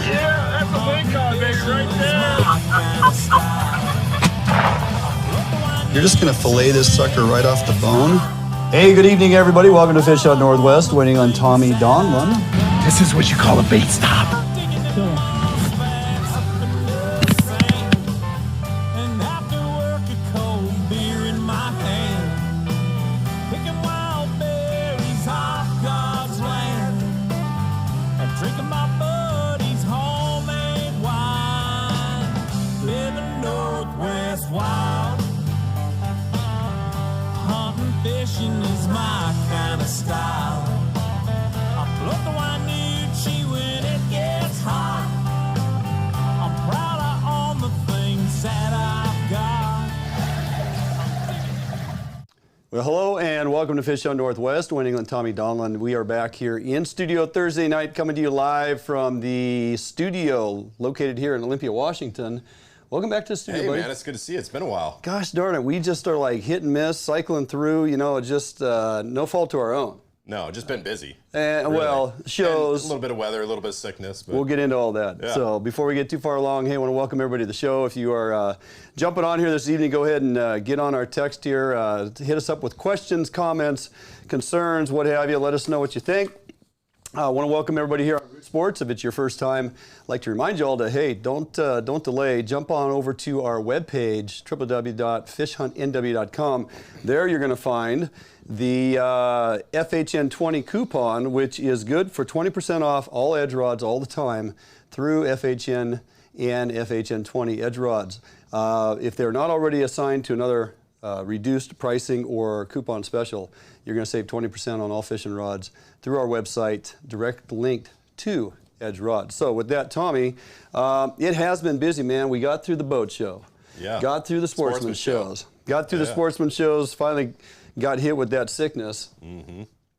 Yeah, that's a wing convict right there. You're just gonna fillet this sucker right off the bone. Hey, good evening, everybody. Welcome to Fish Out Northwest, waiting on Tommy Donlin. This is what you call a bait stop. Well, hello and welcome to Fish Out Northwest, winning on Tommy Donlin. We are back here in studio Thursday night, coming to you live from the studio located here in Olympia, Washington. Welcome back to the studio, buddy. Hey, man, it's good to see you. It's been a while. Gosh darn it, we just are like hit and miss, cycling through, you know, just no fault to our own. No, just been busy. And, really. Well, shows. And a little bit of weather, a little bit of sickness. But we'll get into all that. Yeah. So before we get too far along, hey, I want to welcome everybody to the show. If you are jumping on here this evening, go ahead and get on our text here. Hit us up with questions, comments, concerns, what have you. Let us know what you think. I want to welcome everybody here on Root Sports. If it's your first time, I'd like to remind you all to, hey, don't delay. Jump on over to our webpage, www.fishhuntnw.com. There you're going to find the FHN20 coupon, which is good for 20% off all edge rods all the time through FHN and FHN20 edge rods. If they're not already assigned to another reduced pricing or coupon special, you're going to save 20% on all fishing rods through our website, direct linked to edge rods. So with that, Tommy, it has been busy, man. We got through the boat show. Yeah. Got through the sportsman shows. Got through the sportsman shows, finally got hit with that sickness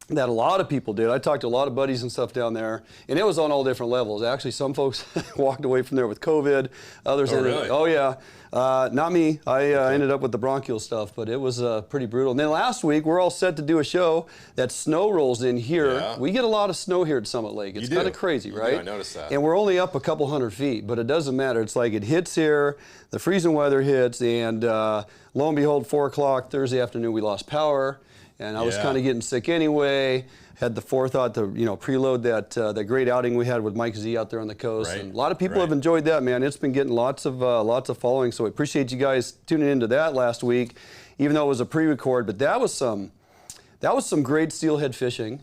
that a lot of people did. I talked to a lot of buddies and stuff down there, and it was on all different levels. Actually, some folks walked away from there with COVID. Others really? Oh, yeah. Not me. I ended up with the bronchial stuff, but it was pretty brutal. And then last week, we're all set to do a show that snow rolls in here. Yeah. We get a lot of snow here at Summit Lake. It's kind of crazy, You right? do. I noticed that. And we're only up a couple hundred feet, but it doesn't matter. It's like it hits here, the freezing weather hits, and lo and behold, 4 o'clock Thursday afternoon, we lost power. And I was kind of getting sick anyway. Had the forethought to, you know, preload that great outing we had with Mike Z out there on the coast. Right. And a lot of people have enjoyed that, man. It's been getting lots of following. So I appreciate you guys tuning into that last week, even though it was a pre-record. But that was some great steelhead fishing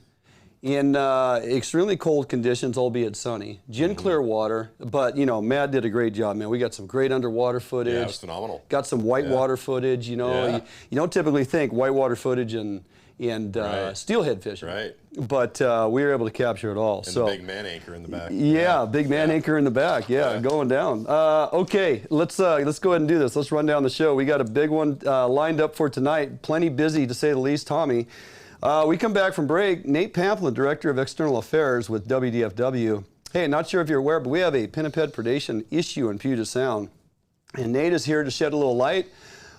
in extremely cold conditions, albeit sunny. Gin clear water, but you know, Matt did a great job, man. We got some great underwater footage. Yeah, it was phenomenal. Got some whitewater footage. You know, you don't typically think whitewater footage and steelhead fishing. Right. But we were able to capture it all. And so the big man anchor in the back. Yeah, big man anchor in the back. Yeah, going down. Okay, let's go ahead and do this. Let's run down the show. We got a big one lined up for tonight. Plenty busy, to say the least, Tommy. We come back from break. Nate Pamplin, Director of External Affairs with WDFW. Hey, not sure if you're aware, but we have a Pinniped Predation Issue in Puget Sound. And Nate is here to shed a little light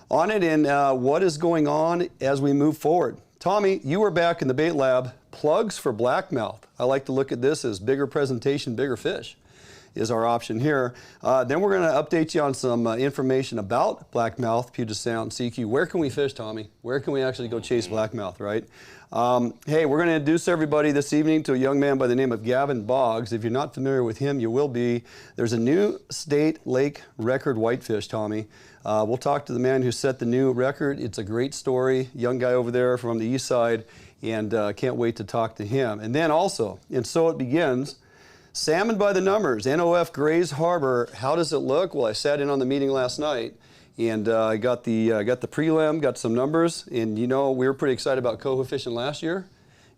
on it and what is going on as we move forward. Tommy, you were back in the bait lab. Plugs for Blackmouth. I like to look at this as bigger presentation, bigger fish is our option here. Then we're going to update you on some information about Blackmouth, Puget Sound, CQ. Where can we fish, Tommy? Where can we actually go chase Blackmouth, right? Hey, we're going to introduce everybody this evening to a young man by the name of Gavin Briggs. If you're not familiar with him, you will be. There's a new state lake record whitefish, Tommy. We'll talk to the man who set the new record. It's a great story. Young guy over there from the east side, and can't wait to talk to him. And then also, and so it begins, Salmon By The Numbers, NOF Grays Harbor. How does it look? Well, I sat in on the meeting last night, and I got the prelim, got some numbers, and you know, we were pretty excited about coho fishing last year.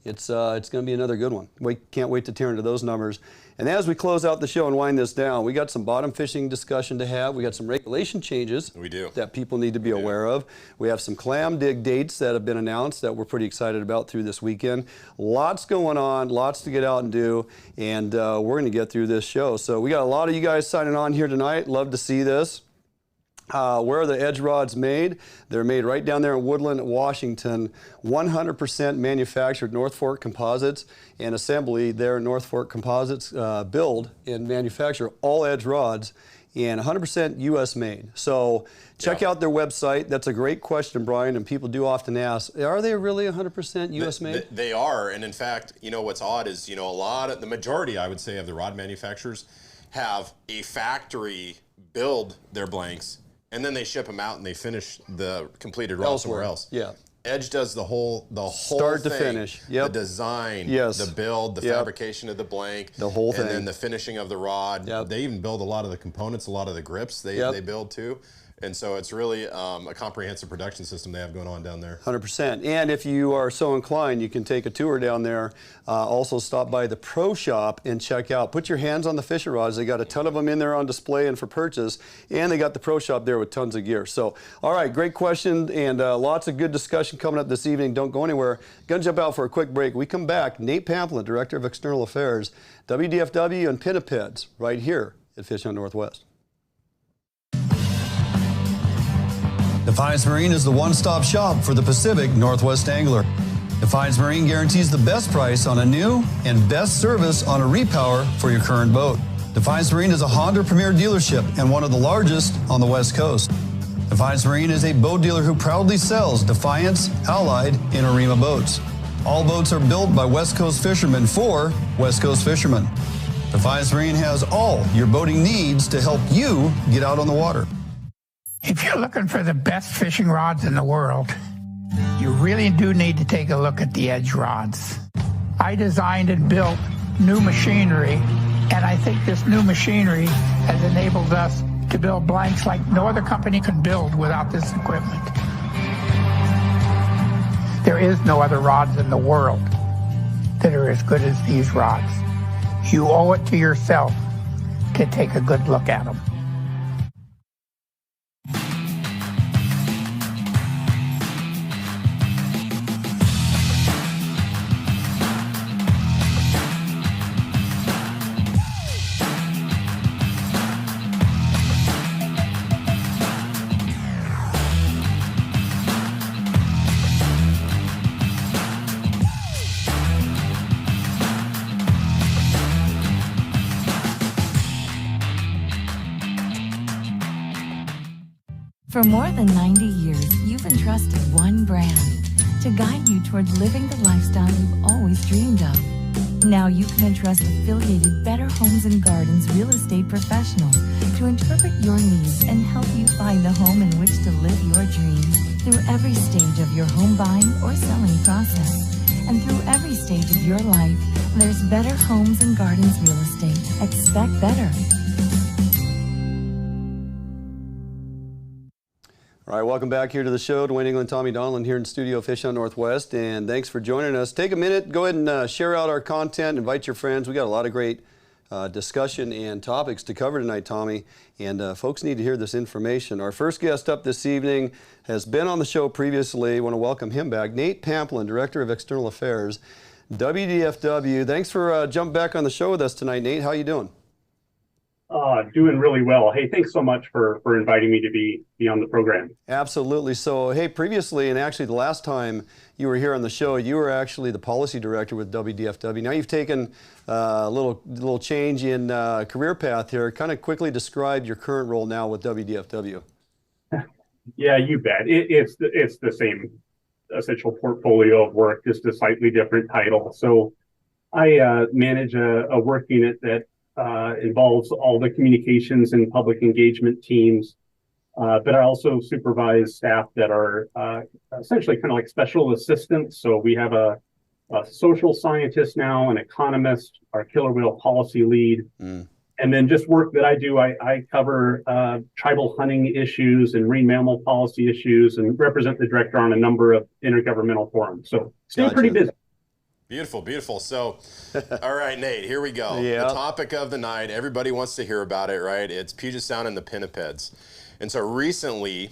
It's going to be another good one. We can't wait to tear into those numbers. And as we close out the show and wind this down, we got some bottom fishing discussion to have. We got some regulation changes that people need to be aware of. We have some clam dig dates that have been announced that we're pretty excited about through this weekend. Lots going on, lots to get out and do, and we're going to get through this show. So we got a lot of you guys signing on here tonight. Love to see this. Where are the edge rods made? They're made right down there in Woodland, Washington. 100% manufactured North Fork Composites and assembly there. North Fork Composites build and manufacture all edge rods, and 100% U.S. made. So check out their website. That's a great question, Brian, and people do often ask, are they really 100% U.S. made? They are, and in fact, what's odd is, the majority, I would say, of the rod manufacturers have a factory build their blanks, and then they ship them out and they finish the completed rod somewhere else. Yeah. Edge does the whole start thing, to finish. Yep. The design, yes. the build, the fabrication of the blank, the whole thing, and then the finishing of the rod. Yep. They even build a lot of the components, a lot of the grips they build too. And so it's really a comprehensive production system they have going on down there. 100%. And if you are so inclined, you can take a tour down there. Also stop by the pro shop and check out. Put your hands on the fishing rods. They got a ton of them in there on display and for purchase. And they got the pro shop there with tons of gear. So, all right, great question and lots of good discussion coming up this evening. Don't go anywhere. Gonna jump out for a quick break. We come back. Nate Pamplin, Director of External Affairs, WDFW and Pinnipeds, right here at Fish on Northwest. Defiance Marine is the one-stop shop for the Pacific Northwest angler. Defiance Marine guarantees the best price on a new and best service on a repower for your current boat. Defiance Marine is a Honda Premier dealership and one of the largest on the West Coast. Defiance Marine is a boat dealer who proudly sells Defiance, Allied, and Arima boats. All boats are built by West Coast fishermen for West Coast fishermen. Defiance Marine has all your boating needs to help you get out on the water. If you're looking for the best fishing rods in the world, you really do need to take a look at the edge rods. I designed and built new machinery, and I think this new machinery has enabled us to build blanks like no other company can build without this equipment. There is no other rods in the world that are as good as these rods. You owe it to yourself to take a good look at them. For more than 90 years, you've entrusted one brand to guide you toward living the lifestyle you've always dreamed of. Now you can entrust affiliated Better Homes and Gardens real estate professional to interpret your needs and help you find the home in which to live your dreams through every stage of your home buying or selling process. And through every stage of your life, there's Better Homes and Gardens real estate. Expect better. All right, welcome back here to the show. Dwayne England, Tommy Donlin here in studio Fish on Northwest, and thanks for joining us. Take a minute, go ahead and share out our content, invite your friends. We got a lot of great discussion and topics to cover tonight, Tommy, and folks need to hear this information. Our first guest up this evening has been on the show previously. I want to welcome him back. Nate Pamplin, Director of External Affairs, WDFW. Thanks for jumping back on the show with us tonight, Nate. How you doing? Doing really well. Hey, thanks so much for inviting me to be on the program. Absolutely. So, hey, previously, and actually the last time you were here on the show, you were actually the policy director with WDFW. Now you've taken a little change in career path here. Kind of quickly describe your current role now with WDFW. Yeah, you bet. It's the same essential portfolio of work, just a slightly different title. So I manage a work unit that involves all the communications and public engagement teams, but I also supervise staff that are essentially kind of like special assistants. So we have a social scientist now, an economist, our killer whale policy lead, and then just work that I do. I cover tribal hunting issues and marine mammal policy issues and represent the director on a number of intergovernmental forums. So stay pretty busy. Beautiful, beautiful. So, all right, Nate, here we go. Yeah. The topic of the night, everybody wants to hear about it, right? It's Puget Sound and the Pinnipeds. And so recently,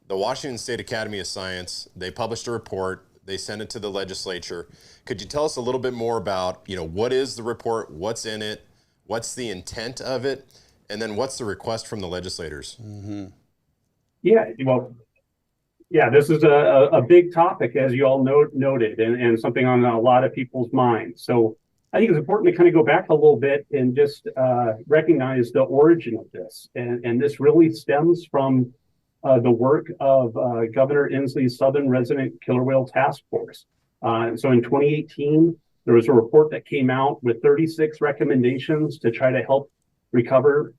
the Washington State Academy of Science, they published a report. They sent it to the legislature. Could you tell us a little bit more about, what is the report, what's in it, what's the intent of it, and then what's the request from the legislators? Yeah, well, yeah, this is a big topic, as you all noted, and something on a lot of people's minds. So I think it's important to kind of go back a little bit and just recognize the origin of this. And this really stems from the work of Governor Inslee's Southern Resident Killer Whale Task Force. So in 2018, there was a report that came out with 36 recommendations to try to help recover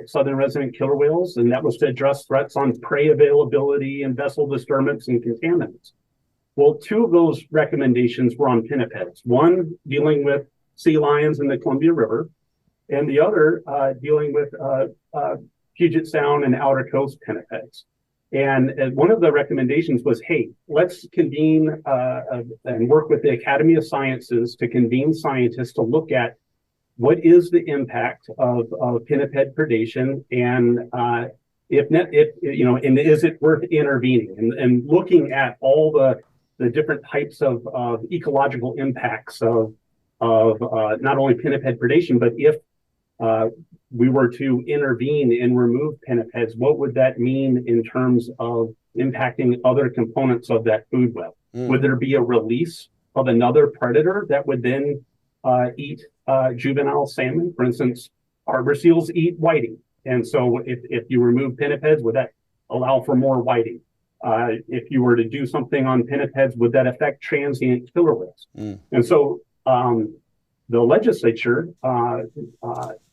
southern resident killer whales, and that was to address threats on prey availability and vessel disturbance and contaminants. Well, two of those recommendations were on pinnipeds, one dealing with sea lions in the Columbia River, and the other dealing with Puget Sound and outer coast pinnipeds. And one of the recommendations was, hey, let's convene and work with the Academy of Sciences to convene scientists to look at what is the impact of pinniped predation, and and is it worth intervening, and looking at all the different types of ecological impacts of not only pinniped predation, but if we were to intervene and remove pinnipeds, what would that mean in terms of impacting other components of that food web? Would there be a release of another predator that would then eat juvenile salmon? For instance, harbor seals eat whiting. And so if you remove pinnipeds, would that allow for more whiting? If you were to do something on pinnipeds, would that affect transient killer whales? And so the legislature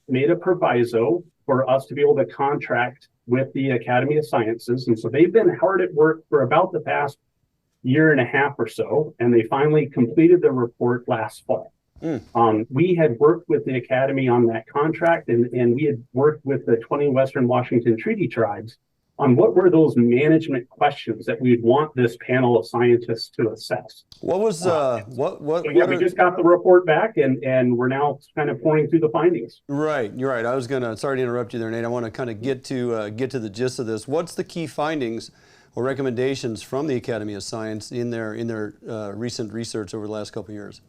made a proviso for us to be able to contract with the Academy of Sciences. And so they've been hard at work for about the past year and a half or so, and they finally completed the report last fall. We had worked with the Academy on that contract, and we had worked with the 20 Western Washington Treaty Tribes on what were those management questions that we'd want this panel of scientists to assess. What was we just got the report back, and we're now kind of pouring through the findings. Right, you're right. I was gonna, sorry to interrupt you there, Nate. I want to kind of get to the gist of this. What's the key findings or recommendations from the Academy of Science in their recent research over the last couple of years?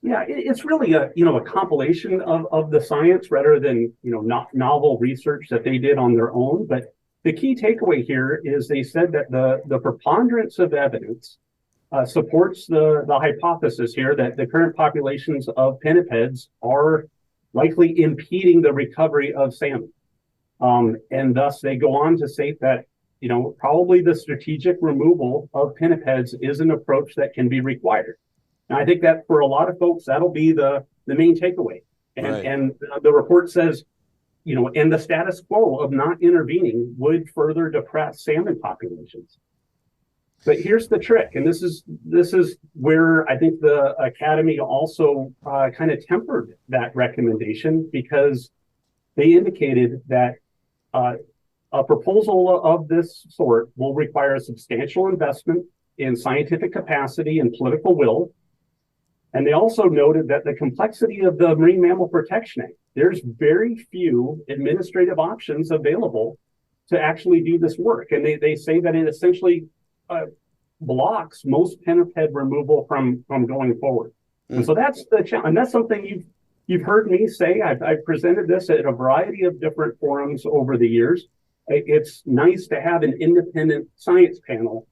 Yeah, it's really a compilation of the science rather than novel research that they did on their own. But the key takeaway here is they said that the preponderance of evidence supports the hypothesis here that the current populations of pinnipeds are likely impeding the recovery of salmon. And thus they go on to state that probably the strategic removal of pinnipeds is an approach that can be required. And I think that for a lot of folks, that'll be the main takeaway. And the report says, and the status quo of not intervening would further depress salmon populations. But here's the trick, and this is where I think the Academy also kind of tempered that recommendation, because they indicated that a proposal of this sort will require a substantial investment in scientific capacity and political will. And they also noted that the complexity of the Marine Mammal Protection Act, there's very few administrative options available to actually do this work. And they say that it essentially blocks most pinniped removal from going forward. And so that's the challenge. And that's something you've heard me say. I've presented this at a variety of different forums over the years. It's nice to have an independent science panel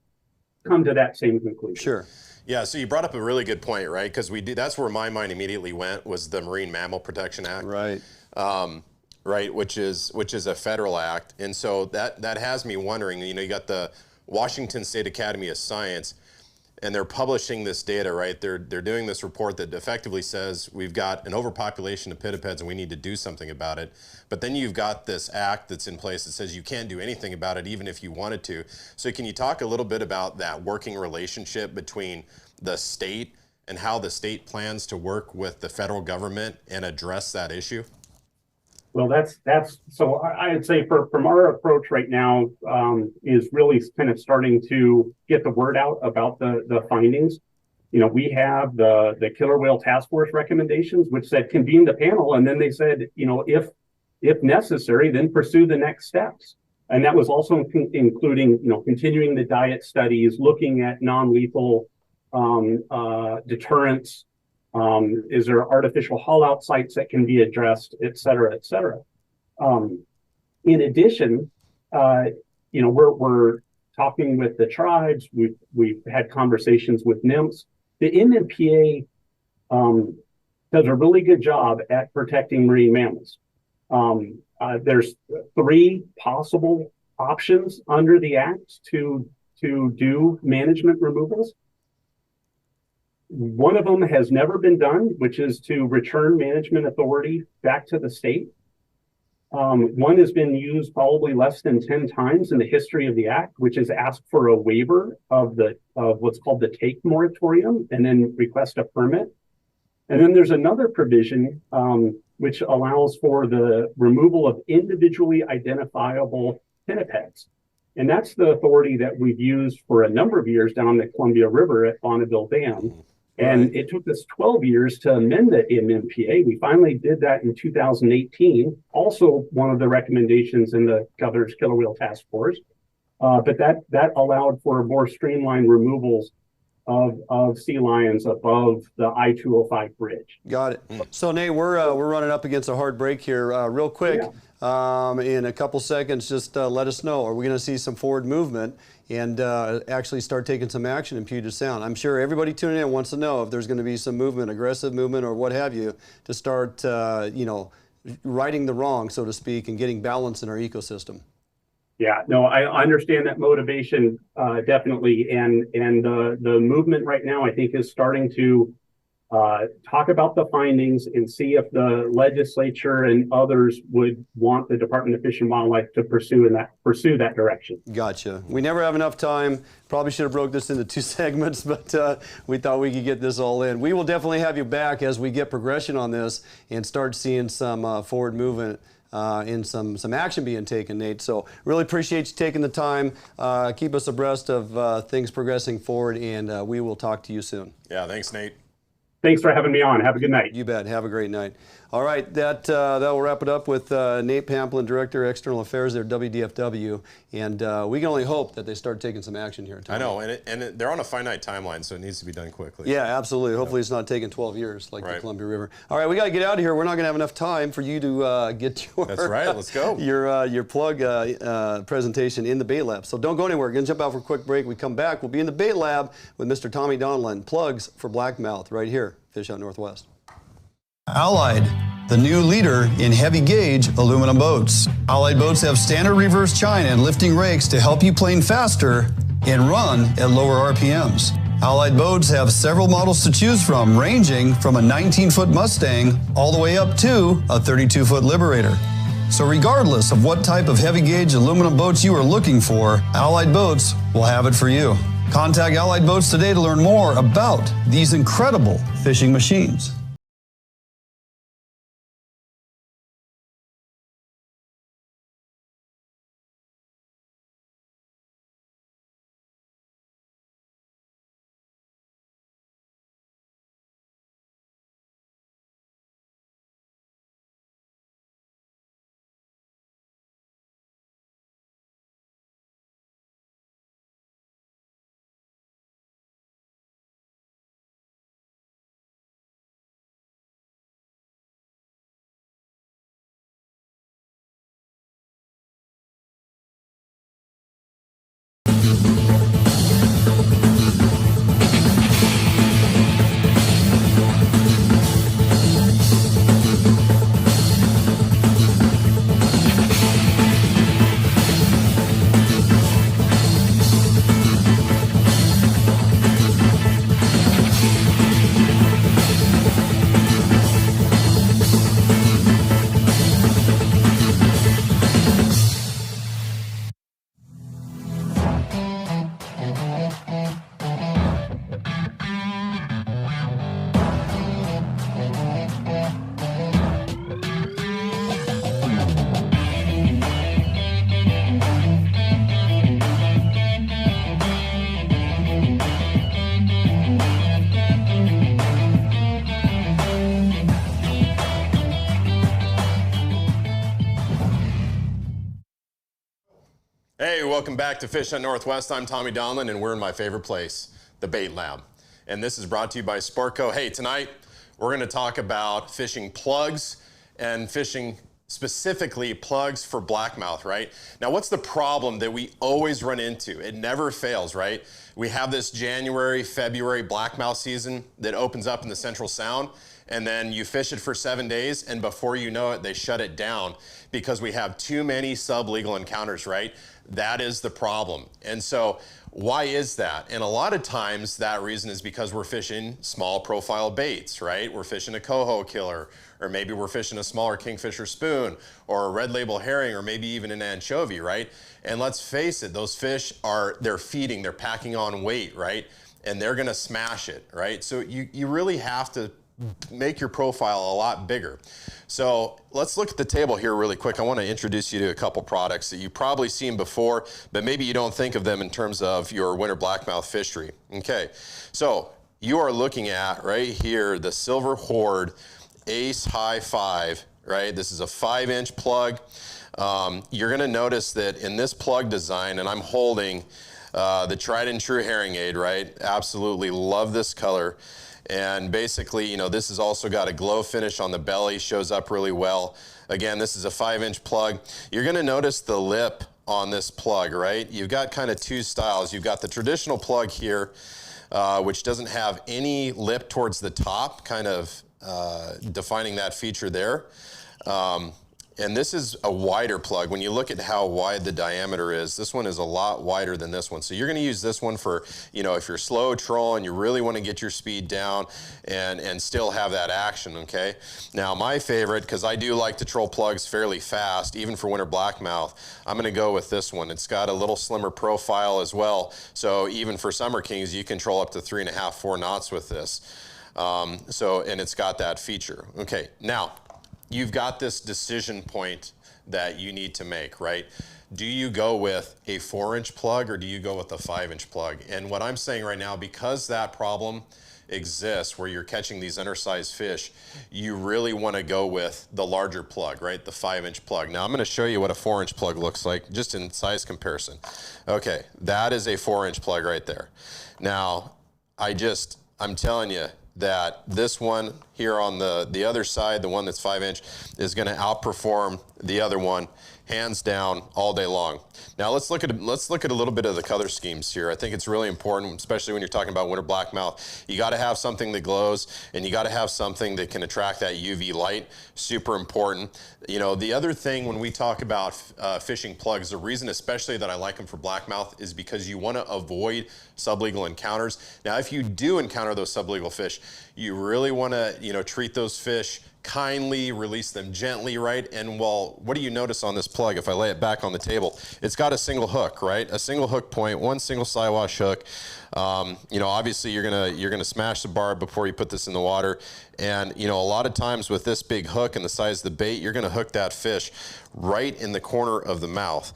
come to that same conclusion. Sure. Yeah, so you brought up a really good point, right? Because that's where my mind immediately went, was the Marine Mammal Protection Act, right? Right, which is a federal act, and so that has me wondering. You got the Washington State Academy of Science, and they're publishing this data, right? They're doing this report that effectively says we've got an overpopulation of pinnipeds and we need to do something about it. But then you've got this act that's in place that says you can't do anything about it, even if you wanted to. So can you talk a little bit about that working relationship between the state and how the state plans to work with the federal government and address that issue? Well, that's so I'd say from our approach right now is really kind of starting to get the word out about the findings. We have the Killer Whale Task Force recommendations, which said convene the panel, and then they said, if necessary, then pursue the next steps. And that was also including, continuing the diet studies, looking at non-lethal deterrence. Is there artificial haul-out sites that can be addressed, et cetera, et cetera. In addition, we're talking with the tribes. We've had conversations with NIMS. The NMPA does a really good job at protecting marine mammals. There's 3 possible options under the Act to do management removals. One of them has never been done, which is to return management authority back to the state. One has been used probably less than 10 times in the history of the Act, which is ask for a waiver of what's called the take moratorium and then request a permit. And then there's another provision which allows for the removal of individually identifiable pinnipeds. And that's the authority that we've used for a number of years down the Columbia River at Bonneville Dam. And it took us 12 years to amend the MMPA. We finally did that in 2018, also one of the recommendations in the Governor's Killer Whale Task Force. But that allowed for more streamlined removals of sea lions above the I-205 bridge. Got it. So Nate, we're running up against a hard break here. Real quick, in a couple seconds, just let us know, are we going to see some forward movement and actually start taking some action in Puget Sound? I'm sure everybody tuning in wants to know if there's going to be some movement, aggressive movement or what have you, to start, righting the wrong, so to speak, and getting balance in our ecosystem. Yeah, no, I understand that motivation definitely, and the movement right now, I think, is starting to talk about the findings and see if the legislature and others would want the Department of Fish and Wildlife to pursue that direction. Gotcha. We never have enough time. Probably should have broke this into 2 segments, but we thought we could get this all in. We will definitely have you back as we get progression on this and start seeing some forward movement. And some action being taken, Nate. So really appreciate you taking the time. Keep us abreast of things progressing forward, and we will talk to you soon. Yeah, thanks, Nate. Thanks for having me on. Have a good night. You bet. Have a great night. All right, that will wrap it up with Nate Pamplin, Director of External Affairs there at WDFW, and we can only hope that they start taking some action here. I know, and they're on a finite timeline, so it needs to be done quickly. Yeah, absolutely. Hopefully it's not taking 12 years like the Columbia River. All right, we got to get out of here. We're not going to have enough time for you to get your That's right. Let's go. your plug presentation in the bait lab. So don't go anywhere. We're going to jump out for a quick break. We come back. We'll be in the bait lab with Mr. Tommy Donlin. Plugs for Blackmouth right here. Fish Out Northwest. Allied, the new leader in heavy gauge aluminum boats. Allied boats have standard reverse chine and lifting rakes to help you plane faster and run at lower RPMs. Allied boats have several models to choose from, ranging from a 19-foot Mustang all the way up to a 32-foot Liberator. So regardless of what type of heavy gauge aluminum boats you are looking for, Allied Boats will have it for you. Contact Allied Boats today to learn more about these incredible fishing machines. Hey, welcome back to Fish Out Northwest. I'm Tommy Donlin, and we're in my favorite place, the Bait Lab. And this is brought to you by Sportco. Hey, tonight we're going to talk about fishing plugs and fishing specifically plugs for blackmouth, right? Now, what's the problem that we always run into? It never fails, right? We have this January, February blackmouth season that opens up in the Central Sound, and then you fish it for 7 days, and before you know it, they shut it down because we have too many sublegal encounters, right? That is the problem. And so why is that? And a lot of times that reason is because we're fishing small profile baits, right? We're fishing a coho killer, or maybe we're fishing a smaller kingfisher spoon, or a red label herring, or maybe even an anchovy, right? And let's face it, those fish they're feeding, they're packing on weight, right? And they're gonna smash it, right? So you really have to make your profile a lot bigger. So let's look at the table here really quick. I want to introduce you to a couple products that you've probably seen before, but maybe you don't think of them in terms of your winter blackmouth fishery. Okay, so you are looking at right here the Silver Horde Ace High 5, right? This is a 5-inch plug. You're going to notice that in this plug design, and I'm holding the tried and true herring aid, right? Absolutely love this color. And basically, you know, this has also got a glow finish on the belly, shows up really well. Again, this is a 5-inch plug. You're gonna notice the lip on this plug, right? You've got kind of two styles. You've got the traditional plug here, which doesn't have any lip towards the top, kind of defining that feature there. And this is a wider plug. When you look at how wide the diameter is, this one is a lot wider than this one. So you're gonna use this one for, you know, if you're slow trolling, you really wanna get your speed down and still have that action, okay? Now my favorite, because I do like to troll plugs fairly fast, even for winter blackmouth, I'm gonna go with this one. It's got a little slimmer profile as well. So even for summer kings, you can troll up to 3.5, 4 knots with this. And it's got that feature. Okay, now, you've got this decision point that you need to make, right? Do you go with a 4-inch plug or do you go with a 5-inch plug? And what I'm saying right now, because that problem exists where you're catching these undersized fish, you really want to go with the larger plug, right? The 5-inch plug. Now I'm going to show you what a 4-inch plug looks like just in size comparison. Okay, that is a 4-inch plug right there. Now, I'm telling you, that this one here on the other side, the one that's 5-inch, is going to outperform the other one hands down all day long. Now let's look at a little bit of the color schemes here. I think it's really important, especially when you're talking about winter blackmouth. You got to have something that glows, and you got to have something that can attract that UV light. Super important. You know, the other thing when we talk about fishing plugs, the reason especially that I like them for blackmouth is because you want to avoid sublegal encounters. Now, if you do encounter those sublegal fish, you really want to, you know, treat those fish kindly, release them gently, right? And well, what do you notice on this plug? If I lay it back on the table, it's got a single hook, right? A single hook point, one single siwash hook. You know, obviously you're gonna smash the barb before you put this in the water. And you know, a lot of times with this big hook and the size of the bait, you're gonna hook that fish right in the corner of the mouth.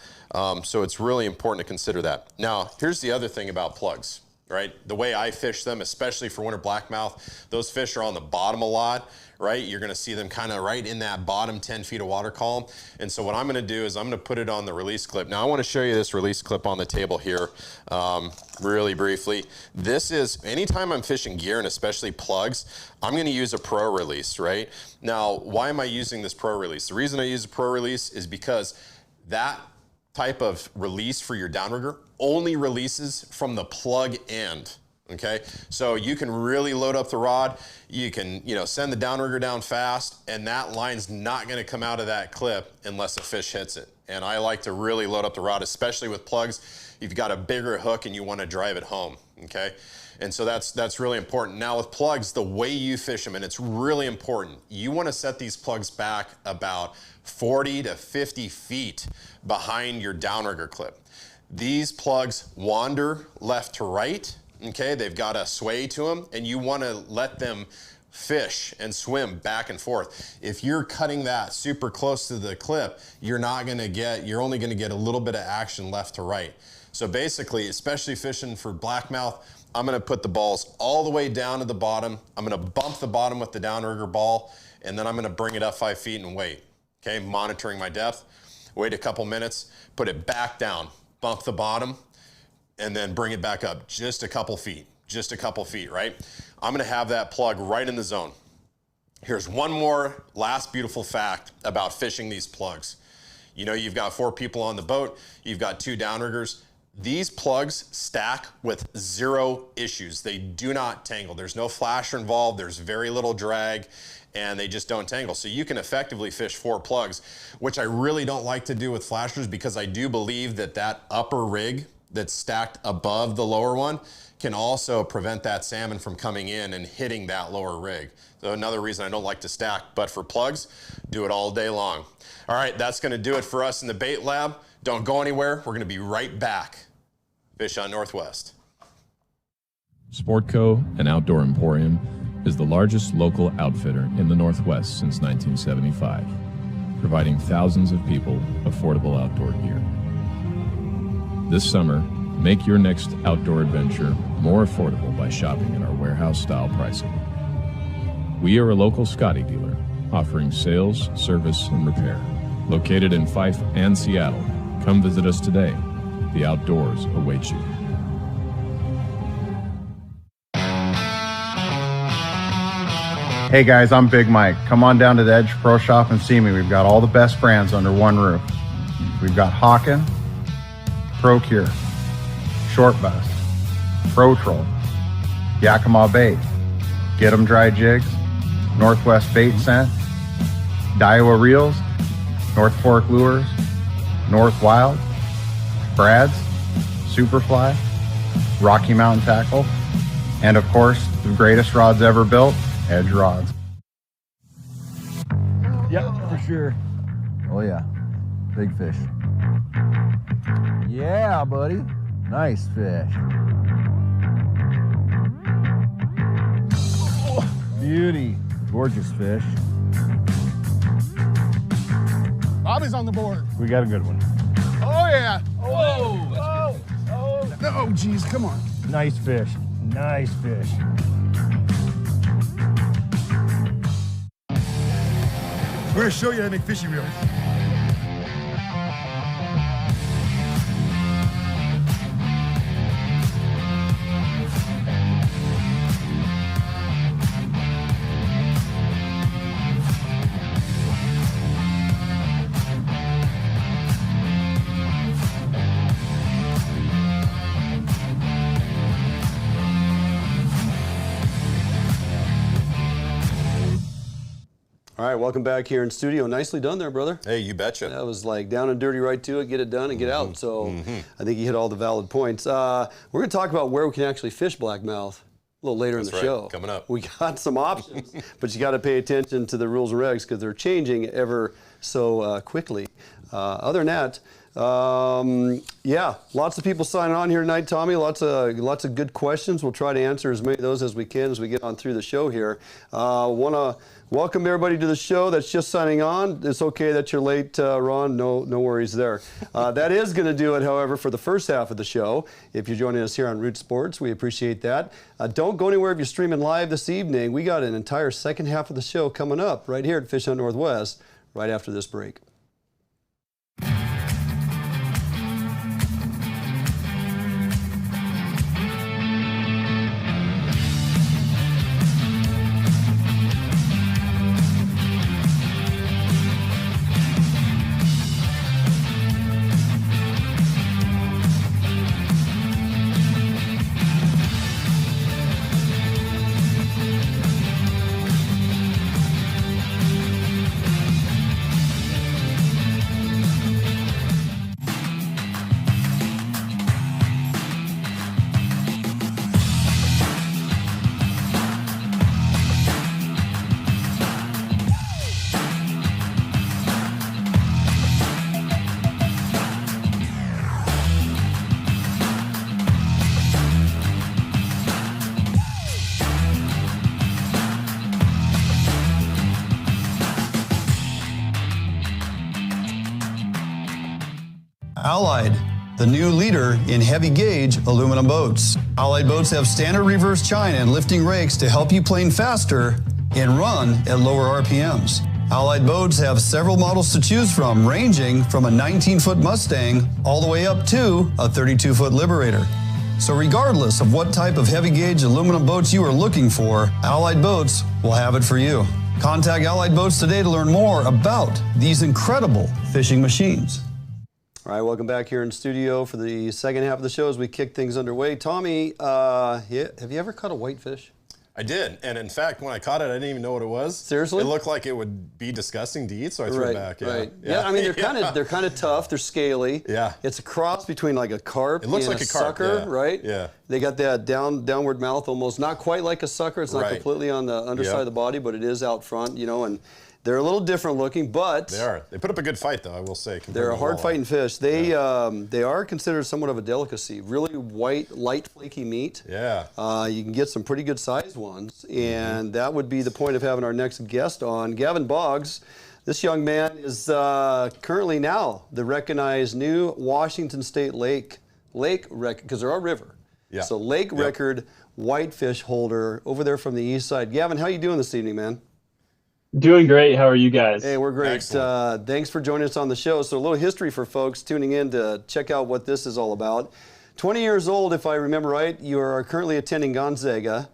So it's really important to consider that. Now, here's the other thing about plugs, right? The way I fish them, especially for winter blackmouth, those fish are on the bottom a lot, right? You're gonna see them kind of right in that bottom 10 feet of water column. And so what I'm gonna do is I'm gonna put it on the release clip. Now I wanna show you this release clip on the table here really briefly. This is, anytime I'm fishing gear and especially plugs, I'm gonna use a pro release, right? Now, why am I using this pro release? The reason I use a pro release is because that type of release for your downrigger only releases from the plug end. Okay, so you can really load up the rod, you can, you know, send the downrigger down fast, and that line's not gonna come out of that clip unless a fish hits it. And I like to really load up the rod, especially with plugs. You've got a bigger hook and you wanna drive it home, okay? And so that's really important. Now with plugs, the way you fish them, and it's really important, you wanna set these plugs back about 40 to 50 feet behind your downrigger clip. These plugs wander left to right, okay? They've got a sway to them, and you wanna let them fish and swim back and forth. If you're cutting that super close to the clip, you're only gonna get a little bit of action left to right. So basically, especially fishing for blackmouth, I'm gonna put the balls all the way down to the bottom. I'm gonna bump the bottom with the downrigger ball, and then I'm gonna bring it up 5 feet and wait, okay? Monitoring my depth, wait a couple minutes, put it back down, bump the bottom, and then bring it back up just a couple feet, right? I'm gonna have that plug right in the zone. Here's one more last beautiful fact about fishing these plugs. You know, you've got 4 people on the boat, you've got 2 downriggers. These plugs stack with 0 issues. They do not tangle. There's no flasher involved, there's very little drag, and they just don't tangle. So you can effectively fish 4 plugs, which I really don't like to do with flashers because I do believe that that upper rig that's stacked above the lower one can also prevent that salmon from coming in and hitting that lower rig. So another reason I don't like to stack, but for plugs, do it all day long. All right, that's gonna do it for us in the bait lab. Don't go anywhere, we're gonna be right back. Fish on Northwest. Sportco, an outdoor emporium, is the largest local outfitter in the Northwest since 1975, providing thousands of people affordable outdoor gear. This summer, make your next outdoor adventure more affordable by shopping in our warehouse-style pricing. We are a local Scotty dealer, offering sales, service, and repair. Located in Fife and Seattle, come visit us today. The outdoors await you. Hey guys, I'm Big Mike. Come on down to the Edge Pro Shop and see me. We've got all the best brands under one roof. We've got Hawken, Pro Cure, Short Bus, Pro Troll, Yakima Bait, Get 'em Dry Jigs, Northwest Bait Scent, Daiwa Reels, North Fork Lures, North Wild, Brad's, Superfly, Rocky Mountain Tackle, and of course, the greatest rods ever built, Edge Rods. Yep, for sure. Oh yeah, big fish. Yeah, buddy. Nice fish. Oh, beauty. Gorgeous fish. Bobby's on the board. We got a good one. Oh, yeah. Oh, no, geez, come on. Nice fish. Nice fish. We're going to show you how to make fishing reels. All right, welcome back here in studio. Nicely done there, brother. Hey, you betcha. That was like down and dirty, right to it, get it done and get out. So I think you hit all the valid points. We're going to talk about where we can actually fish blackmouth a little later in the show. Coming up. We got some options, but you got to pay attention to the rules and regs because they're changing ever so quickly. Other than that, yeah, lots of people signing on here tonight, Tommy. Lots of good questions. We'll try to answer as many of those as we can as we get on through the show here. Want to welcome everybody to the show that's just signing on. It's okay that you're late, Ron. No worries there. That is going to do it, however, for the first half of the show. If you're joining us here on Root Sports, we appreciate that. Don't go anywhere if you're streaming live this evening. We got an entire second half of the show coming up right here at Fish Hunt Northwest right after this break. Allied, the new leader in heavy gauge aluminum boats. Allied boats have standard reverse chine and lifting rakes to help you plane faster and run at lower RPMs. Allied boats have several models to choose from, ranging from a 19-foot Mustang all the way up to a 32-foot Liberator. So regardless of what type of heavy gauge aluminum boats you are looking for, Allied Boats will have it for you. Contact Allied Boats today to learn more about these incredible fishing machines. All right, welcome back here in studio for the second half of the show as we kick things underway. Tommy, have you ever caught a whitefish? I did, and in fact, when I caught it, I didn't even know what it was. Seriously? It looked like it would be disgusting to eat, so I threw it back. Yeah. Right. Yeah, I mean they're kind of tough. They're scaly. Yeah. It's a cross between like a carp It looks and like a a carp, sucker, yeah. right? Yeah. They got that downward mouth, almost not quite like a sucker. It's not Right. completely on the underside of the body, but it is out front, you know, and they're a little different looking, but They are. They put up a good fight, though, I will say. compared they're to a hard walleye. fighting fish. They are considered somewhat of a delicacy. Really white, light, flaky meat. Yeah. You can get some pretty good sized ones, and that would be the point of having our next guest on, Gavin Briggs. This young man is currently now the recognized new Washington State lake record, because there are river. Yeah. So lake record whitefish holder over there from the east side. Gavin, how you doing this evening, man? Doing great. How are you guys? Hey, we're great. Excellent. Thanks for joining us on the show. So a little history for folks tuning in to check out what this is all about. 20 years old, if I remember right. You are currently attending Gonzaga.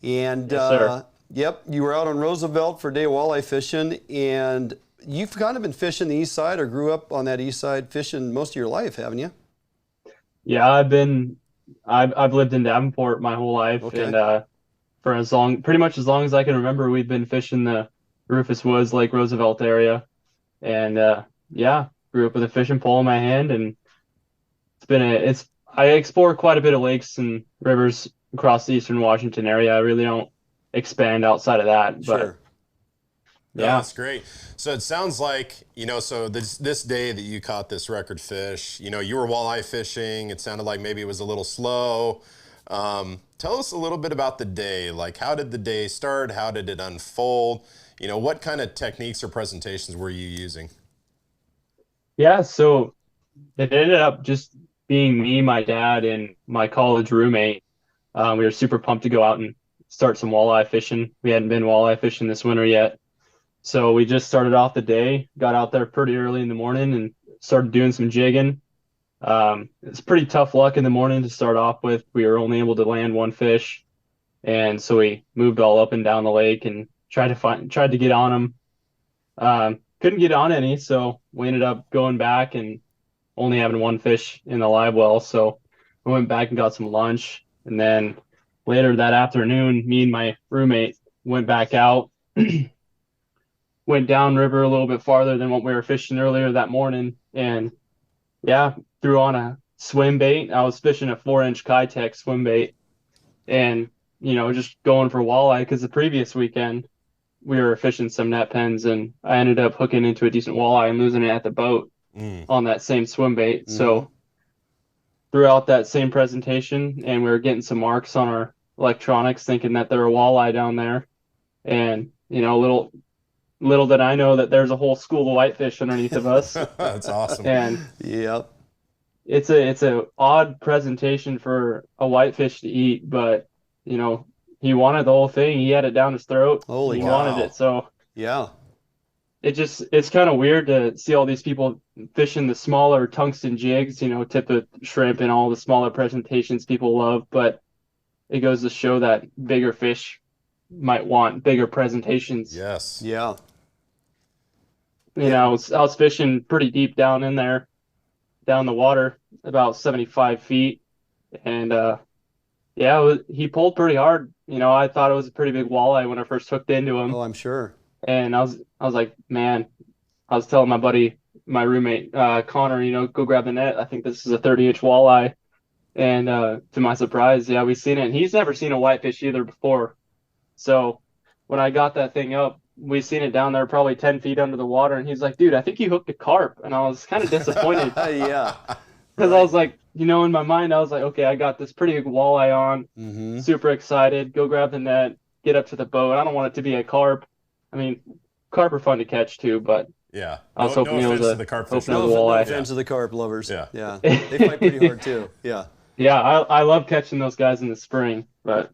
And Yes, sir. Yep, you were out on Roosevelt for a day of walleye fishing. And you've kind of been fishing the east side or grew up on that east side fishing most of your life, haven't you? Yeah, I've lived in Davenport my whole life, Okay. and for pretty much as long as I can remember, we've been fishing the Rufus Woods, Lake Roosevelt area, and yeah, grew up with a fishing pole in my hand, and I explore quite a bit of lakes and rivers across the eastern Washington area. I really don't expand outside of that, but Sure. No, yeah. that's great. So it sounds like, so this day that you caught this record fish, you were walleye fishing. It sounded like maybe it was a little slow. Tell us a little bit about the day. Like, how did the day start? How did it unfold? What kind of techniques or presentations were you using? Yeah, so it ended up just being me, my dad, and my college roommate. We were super pumped to go out and start some walleye fishing. We hadn't been walleye fishing this winter yet. So we just started off the day, got out there pretty early in the morning and started doing some jigging. It's pretty tough luck in the morning to start off with. We were only able to land one fish. And so we moved all up and down the lake and tried to get on them. Couldn't get on any, so we ended up going back and only having one fish in the live well. So we went back and got some lunch. And then later that afternoon, me and my roommate went back out, went downriver a little bit farther than what we were fishing earlier that morning. And yeah, threw on a swim bait. I was fishing a 4-inch Kitech swim bait and, just going for walleye because the previous weekend we were fishing some net pens and I ended up hooking into a decent walleye and losing it at the boat on that same swim bait. So throughout that same presentation, and we were getting some marks on our electronics thinking that there were walleye down there. And, little did I know that there's a whole school of whitefish underneath of us. That's awesome. And Yep. it's a odd presentation for a whitefish to eat, but he wanted the whole thing. He had it down his throat. Holy he cow. wanted it. So Yeah. it's kind of weird to see all these people fishing the smaller tungsten jigs, tip of shrimp and all the smaller presentations people love, but it goes to show that bigger fish might want bigger presentations. Yes. Yeah. I was fishing pretty deep down in there, down the water, about 75 feet. And, he pulled pretty hard. I thought it was a pretty big walleye when I first hooked into him. Oh, I'm sure. And I was like, man, I was telling my buddy, my roommate, Connor, go grab the net. I think this is a 30-inch walleye. And, to my surprise, yeah, we seen it. And he's never seen a whitefish either before. So when I got that thing up, we seen it down there probably 10 feet under the water. And he's like, dude, I think you hooked a carp. And I was kind of disappointed. Yeah. Because I was like, in my mind, I was like, okay, I got this pretty big walleye on. Super excited. Go grab the net, get up to the boat. I don't want it to be a carp. I mean, carp are fun to catch too, but yeah, I was hoping it was to the carp fish. no No walleye. offense to the carp lovers. Yeah. Yeah. They fight pretty hard too. Yeah. Yeah, I love catching those guys in the spring, but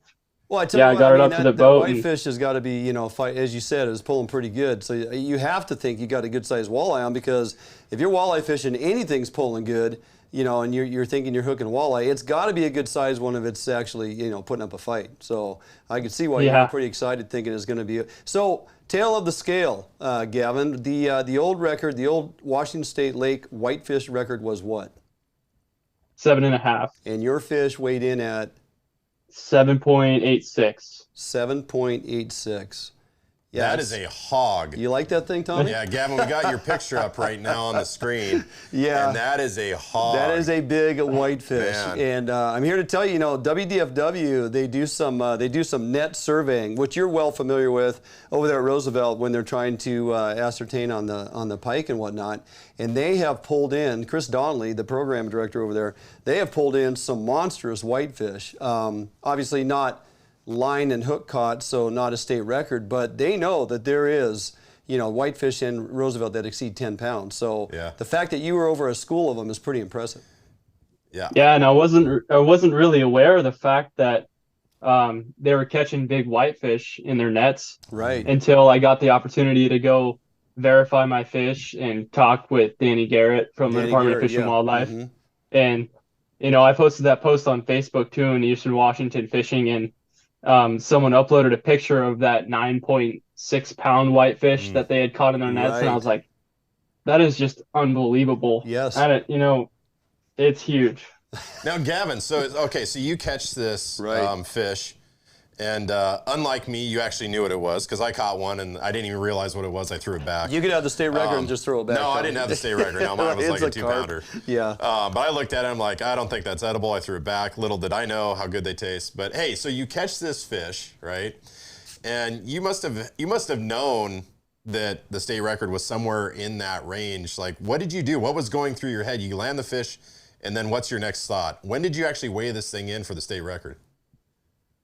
Well, I tell yeah, you I got it up that, to the that boat. And whitefish has got to be, as you said, is pulling pretty good. So you have to think you got a good sized walleye on, because if you're walleye fishing, anything's pulling good, and you're thinking you're hooking walleye, it's got to be a good sized one if it's actually, putting up a fight. So I can see why you're pretty excited, thinking it's going to be. So tail of the scale, Gavin, the old record, the old Washington State Lake whitefish record was what? 7.5. And your fish weighed in at 7.86. 7.86. Yeah, that is a hog. You like that thing, Tommy? Yeah, Gavin, we got your picture up right now on the screen. Yeah. And that is a hog. That is a big whitefish. Man. And I'm here to tell you, WDFW, they do some net surveying, which you're well familiar with over there at Roosevelt when they're trying to ascertain on the pike and whatnot. And they have pulled in, Chris Donlin, the program director over there, they have pulled in some monstrous whitefish. Obviously not line and hook caught, so not a state record, but they know that there is, whitefish in Roosevelt that exceed 10 pounds. So the fact that you were over a school of them is pretty impressive. Yeah. Yeah, and I wasn't really aware of the fact that they were catching big whitefish in their nets. Right. Until I got the opportunity to go verify my fish and talk with Danny Garrett from the Department of Fish and Wildlife. Mm-hmm. And, I posted that post on Facebook too in Eastern Washington fishing, and someone uploaded a picture of that 9.6 pound whitefish that they had caught in their nets. And I was like, that is just unbelievable. Yes. And it's huge. Now, Gavin, so you catch this fish, and unlike me, you actually knew what it was, because I caught one and I didn't even realize what it was. I threw it back. You could have the state record and just throw it back. No, I didn't have the state record. No, mine was like a 2-pounder. Yeah. But I looked at it, I'm like, I don't think that's edible. I threw it back. Little did I know how good they taste. But hey, so you catch this fish, right? And you must have known that the state record was somewhere in that range. Like, what did you do? What was going through your head? You land the fish, and then what's your next thought? When did you actually weigh this thing in for the state record?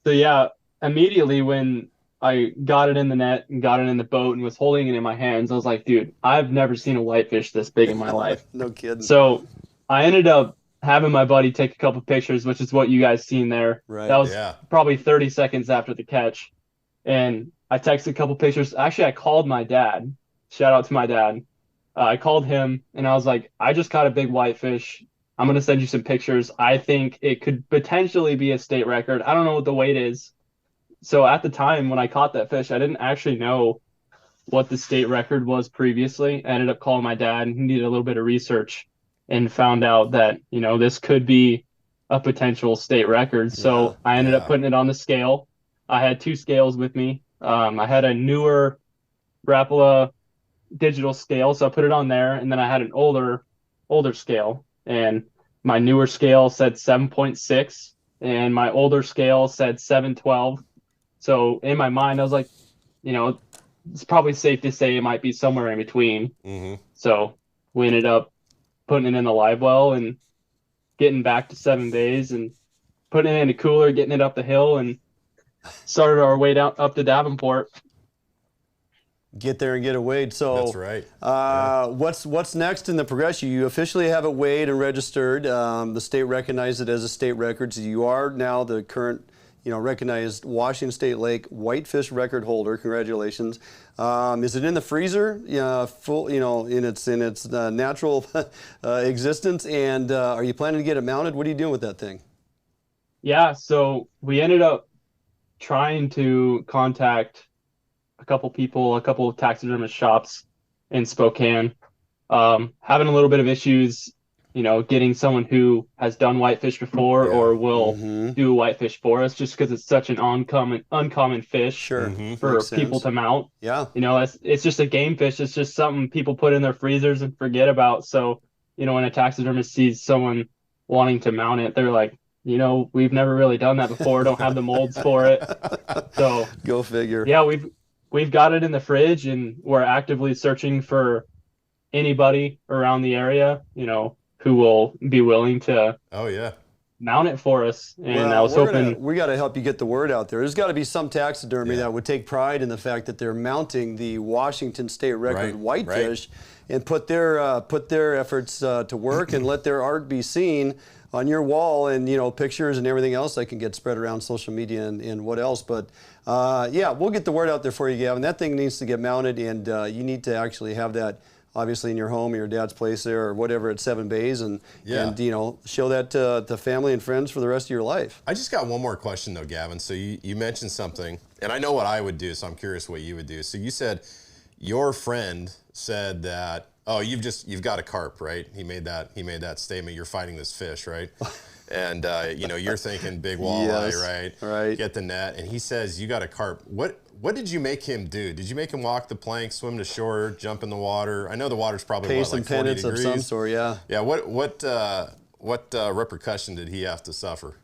So yeah, immediately when I got it in the net and got it in the boat and was holding it in my hands, I was like, dude, I've never seen a whitefish this big in my life. No kidding. So I ended up having my buddy take a couple pictures, which is what you guys seen there. Right. That was probably 30 seconds after the catch. And I texted a couple pictures. Actually, I called my dad. Shout out to my dad. I called him and I was like, I just caught a big whitefish. I'm going to send you some pictures. I think it could potentially be a state record. I don't know what the weight is. So at the time when I caught that fish, I didn't actually know what the state record was previously. I ended up calling my dad, and he needed a little bit of research and found out that, this could be a potential state record. So I ended up putting it on the scale. I had 2 scales with me. I had a newer Rapala digital scale, so I put it on there, and then I had an older scale, and my newer scale said 7.6 and my older scale said 712. So in my mind I was like, it's probably safe to say it might be somewhere in between. So we ended up putting it in the live well and getting back to 7 days and putting it in a cooler, getting it up the hill, and started our way down up to Davenport. Get there and get it weighed. So that's right. What's next in the progression? You officially have it weighed and registered. The state recognized it as a state record. So you are now the current, recognized Washington State Lake whitefish record holder. Congratulations. Is it in the freezer? Full, in its natural existence. And are you planning to get it mounted? What are you doing with that thing? Yeah. So we ended up trying to contact a couple of taxidermist shops in Spokane, having a little bit of issues, getting someone who has done whitefish before or will do whitefish for us, just because it's such an uncommon fish for people to mount. Yeah. It's just a game fish. It's just something people put in their freezers and forget about. So, when a taxidermist sees someone wanting to mount it, they're like, we've never really done that before. Don't have the molds for it. So go figure. Yeah, we've got it in the fridge, and we're actively searching for anybody around the area, who will be willing to mount it for us. And I was hoping we got to help you get the word out there. There's got to be some taxidermy that would take pride in the fact that they're mounting the Washington state record whitefish and put their efforts to work and let their art be seen on your wall, and pictures and everything else that can get spread around social media and what else. But yeah, we'll get the word out there for you, Gavin. That thing needs to get mounted, and you need to actually have that obviously in your home or your dad's place there or whatever at 7 Bays, and show that to family and friends for the rest of your life. I just got one more question though, Gavin. So you mentioned something, and I know what I would do, so I'm curious what you would do. So you said your friend said that, oh, you've got a carp, right? He made that statement. You're fighting this fish, right? And you're thinking big walleye, right? Get the net, and he says you got a carp. What did you make him do? Did you make him walk the plank, swim to shore, jump in the water? I know the water's probably Pace like and 40 penance degrees. of some sort, yeah. Yeah. What repercussion did he have to suffer?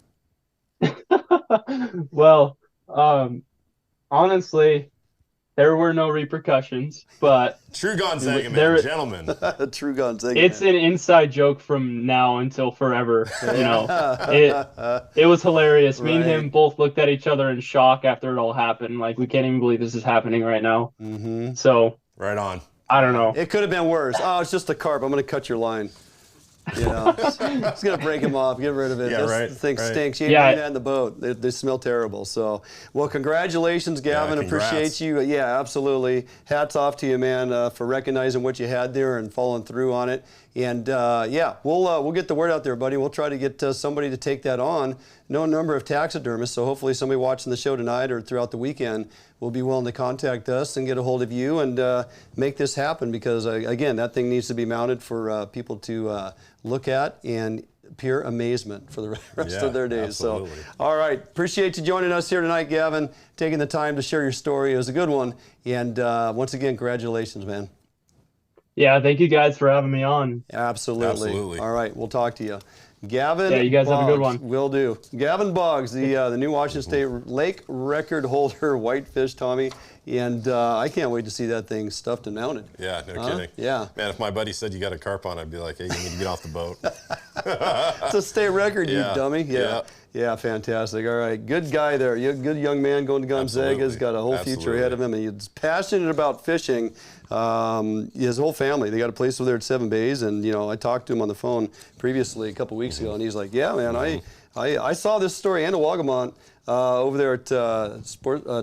Well, honestly, there were no repercussions, but true Gonzaga man, gentlemen. True Gonzaga. It's an inside joke from now until forever. It was hilarious. Me and him both looked at each other in shock after it all happened. Like, we can't even believe this is happening right now. Mm-hmm. So right on. I don't know. It could have been worse. Oh, it's just a carp. I'm going to cut your line. It's going to break him off. Get rid of it. This thing stinks. You ain't that in the boat. They smell terrible. So, well, congratulations, Gavin. Appreciate you. Yeah, absolutely. Hats off to you, man, for recognizing what you had there and following through on it. And we'll get the word out there, buddy. We'll try to get somebody to take that on. No number of taxidermists, so hopefully somebody watching the show tonight or throughout the weekend will be willing to contact us and get a hold of you and make this happen, because again, that thing needs to be mounted for people to look at and pure amazement for the rest of their days. Absolutely. So, all right, appreciate you joining us here tonight, Gavin, taking the time to share your story. It was a good one, and once again, congratulations, man. Yeah, thank you guys for having me on. Absolutely. All right, we'll talk to you. Gavin you guys Boggs, have a good one. Will do. Gavin Boggs, the new Washington State Lake record holder, whitefish, Tommy. And I can't wait to see that thing stuffed and mounted. Yeah, no kidding. Yeah. Man, if my buddy said you got a carp on, I'd be like, hey, you need to get off the boat. It's a state record, you dummy. Yeah, fantastic. All right, good guy there. You're a good young man going to Gonzaga. He's got a whole future ahead of him, and he's passionate about fishing. His whole family, they got a place over there at 7 Bays, and I talked to him on the phone previously a couple weeks ago, and he's like, yeah, man, I saw this story. Anna Wagamont over there at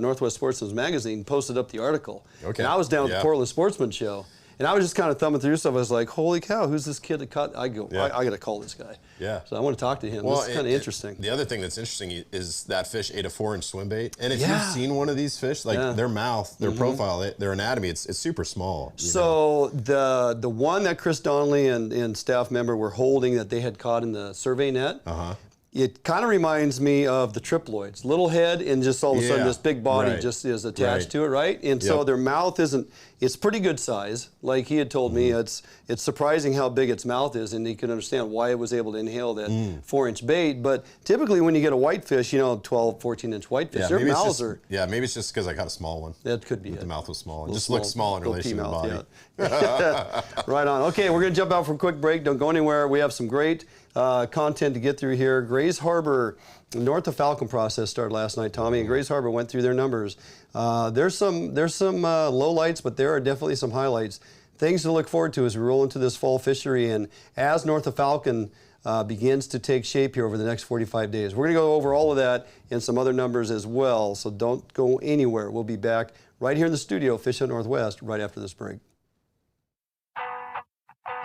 Northwest Sportsman's Magazine posted up the article. Okay. And I was down at the Portland Sportsman Show, and I was just kind of thumbing through stuff. I was like, holy cow, who's this kid that caught? I got to call this guy. Yeah. So I want to talk to him. This is kind of interesting. The other thing that's interesting is that fish ate a 4-inch swim bait. And if you've seen one of these fish, like their mouth, their profile, their anatomy, it's super small. So the one that Chris Donlin and staff member were holding that they had caught in the survey net, it kind of reminds me of the triploids. Little head, and just all of a sudden this big body just is attached to it, right? And so their mouth it's pretty good size. Like he had told me, it's surprising how big its mouth is, and you can understand why it was able to inhale that 4-inch bait. But typically when you get a whitefish, 12, 14-inch whitefish, their mouths are... Yeah, maybe it's just because I caught a small one. That could be it. The mouth was small. It just looks small in relation to the body. Right on. Okay, we're going to jump out for a quick break. Don't go anywhere. We have some great content to get through here. Grays Harbor, north of Falcon Process started last night, Tommy, and Grays Harbor went through their numbers. There's some low lights, but there are definitely some highlights. Things to look forward to as we roll into this fall fishery, and as north of Falcon begins to take shape here over the next 45 days. We're going to go over all of that and some other numbers as well, so don't go anywhere. We'll be back right here in the studio, Fish Out Northwest, right after this break.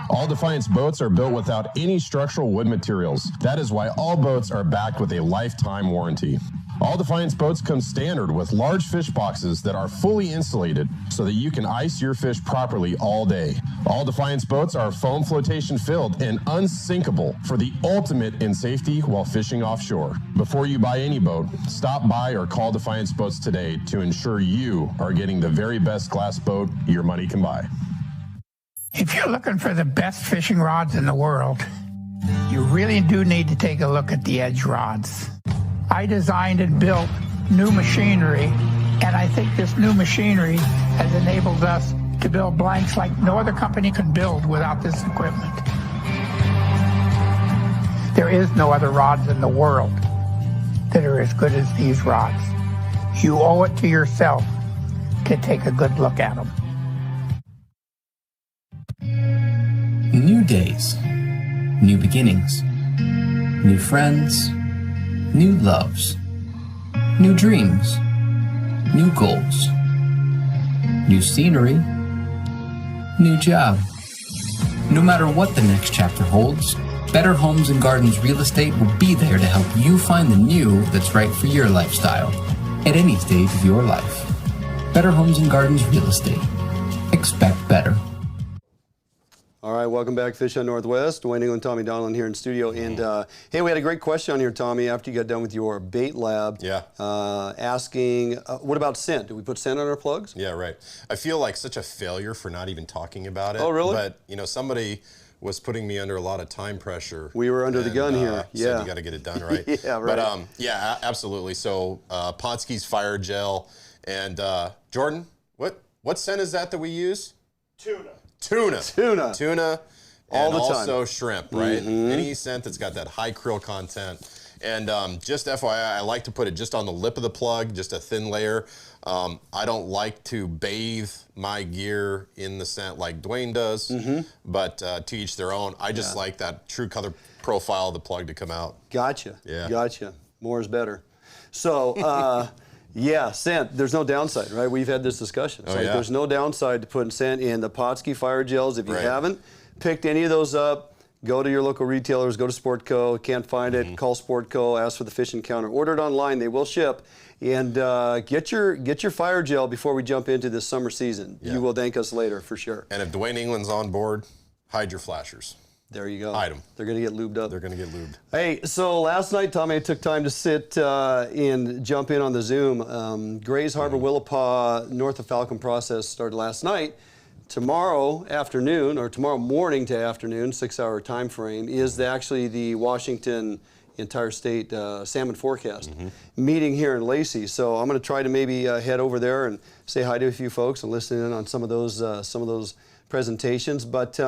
All Defiance boats are built without any structural wood materials. That is why all boats are backed with a lifetime warranty. All Defiance boats come standard with large fish boxes that are fully insulated so that you can ice your fish properly all day. All Defiance boats are foam flotation filled and unsinkable for the ultimate in safety while fishing offshore. Before you buy any boat, stop by or call Defiance Boats today to ensure you are getting the very best glass boat your money can buy. If you're looking for the best fishing rods in the world, you really do need to take a look at the Edge rods. I designed and built new machinery, and I think this new machinery has enabled us to build blanks like no other company could build without this equipment. There is no other rods in the world that are as good as these rods. You owe it to yourself to take a good look at them. New days, new beginnings, new friends, new loves, new dreams, new goals, new scenery, new job. No matter what the next chapter holds, Better Homes and Gardens Real Estate will be there to help you find the new that's right for your lifestyle at any stage of your life. Better Homes and Gardens Real Estate. Expect better. All right, welcome back, Fish on Northwest. Dwayne England, Tommy Donlin here in studio. And hey, we had a great question on here, Tommy, after you got done with your bait lab. Yeah. Asking, what about scent? Do we put scent on our plugs? Yeah, right. I feel like such a failure for not even talking about it. Oh, really? But, you know, somebody was putting me under a lot of time pressure. We were under the gun here. Yeah. Said you got to get it done right. Yeah, right. But, yeah, absolutely. So, Ponsky's Fire Gel. And, Jordan, what scent is that we use? Tuna. All the time. And also shrimp, right? Any scent that's got that high krill content. And just FYI, I like to put it just on the lip of the plug, just a thin layer. I don't like to bathe my gear in the scent like Dwayne does, but to each their own. I just like that true color profile of the plug to come out. Gotcha. Yeah. Gotcha. More is better. So, yeah, scent, there's no downside, right? We've had this discussion. It's there's no downside to putting scent in the Ponsky Fire Gels. If you haven't picked any of those up, go to your local retailers, go to Sportco. Can't find it, call Sportco, ask for the fish encounter. Order it online, they will ship. And get your fire gel before we jump into this summer season. You will thank us later for sure. And if Dwayne England's on board, hide your flashers. There you go. Hide them. They're going to get lubed up. They're going to get lubed. Hey, so last night, Tommy, I took time to sit and jump in on the Zoom. Grays Harbor Willapa, north of Falcon Process started last night. Tomorrow afternoon, or tomorrow morning to afternoon, 6-hour time frame, is actually the Washington entire state salmon forecast meeting here in Lacey. So I'm going to try to maybe head over there and say hi to a few folks and listen in on some of those presentations. But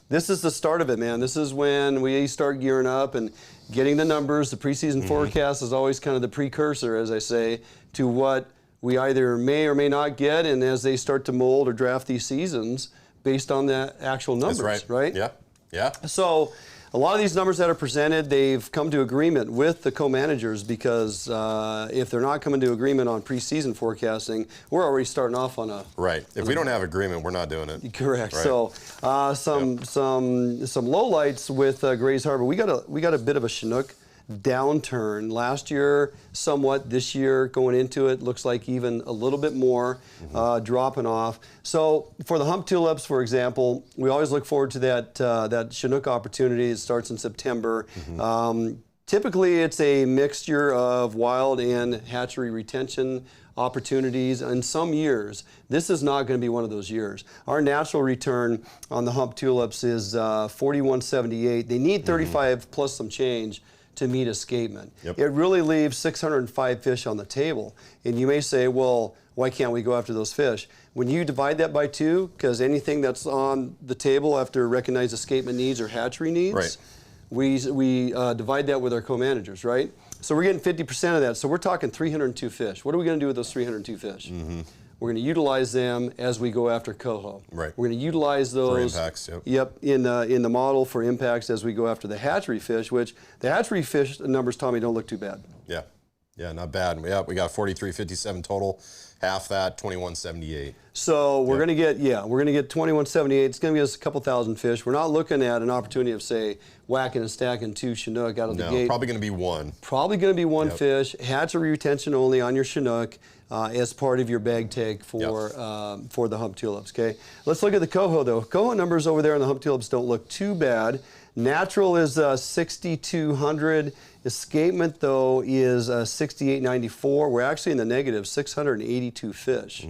this is the start of it, man. This is when we start gearing up and getting the numbers. The preseason forecast is always kind of the precursor, as I say, to what we either may or may not get, and as they start to mold or draft these seasons based on the actual numbers, That's right? Yeah, yeah. So a lot of these numbers that are presented, they've come to agreement with the co-managers because if they're not coming to agreement on preseason forecasting, we're already starting off on a... Right. If we don't have agreement, we're not doing it. Correct. Right. So some lowlights with Grays Harbor. We got a bit of a Chinook downturn last year, somewhat this year going into it, looks like even a little bit more dropping off. So for the hump tulips, for example, we always look forward to that Chinook opportunity. It starts in September. Typically it's a mixture of wild and hatchery retention opportunities in some years. This is not going to be one of those years. Our natural return on the hump tulips is 4178. They need 35 plus some change to meet escapement. It really leaves 605 fish on the table. And you may say, well, why can't we go after those fish? When you divide that by 2, because anything that's on the table after recognized escapement needs or hatchery needs, we divide that with our co-managers, right? So we're getting 50% of that. So we're talking 302 fish. What are we going to do with those 302 fish? We're going to utilize them as we go after coho. Right. We're going to utilize those for impacts. in the model for impacts as we go after the hatchery fish, which the hatchery fish numbers, Tommy, don't look too bad. Yeah. Yeah, not bad. Yeah, we got 4357 total. Half that, 2178. So we're going to get 2178. It's going to be us a couple thousand fish. We're not looking at an opportunity of, say, whacking and stacking 2 Chinook out of the gate. Probably going to be 1. Probably going to be 1 fish. Hatchery retention only on your Chinook as part of your bag tag for the hump tulips. Okay. Let's look at the coho though. Coho numbers over there on the hump tulips don't look too bad. Natural is 6,200. Escapement though is 6,894. We're actually in the negative, 682 fish.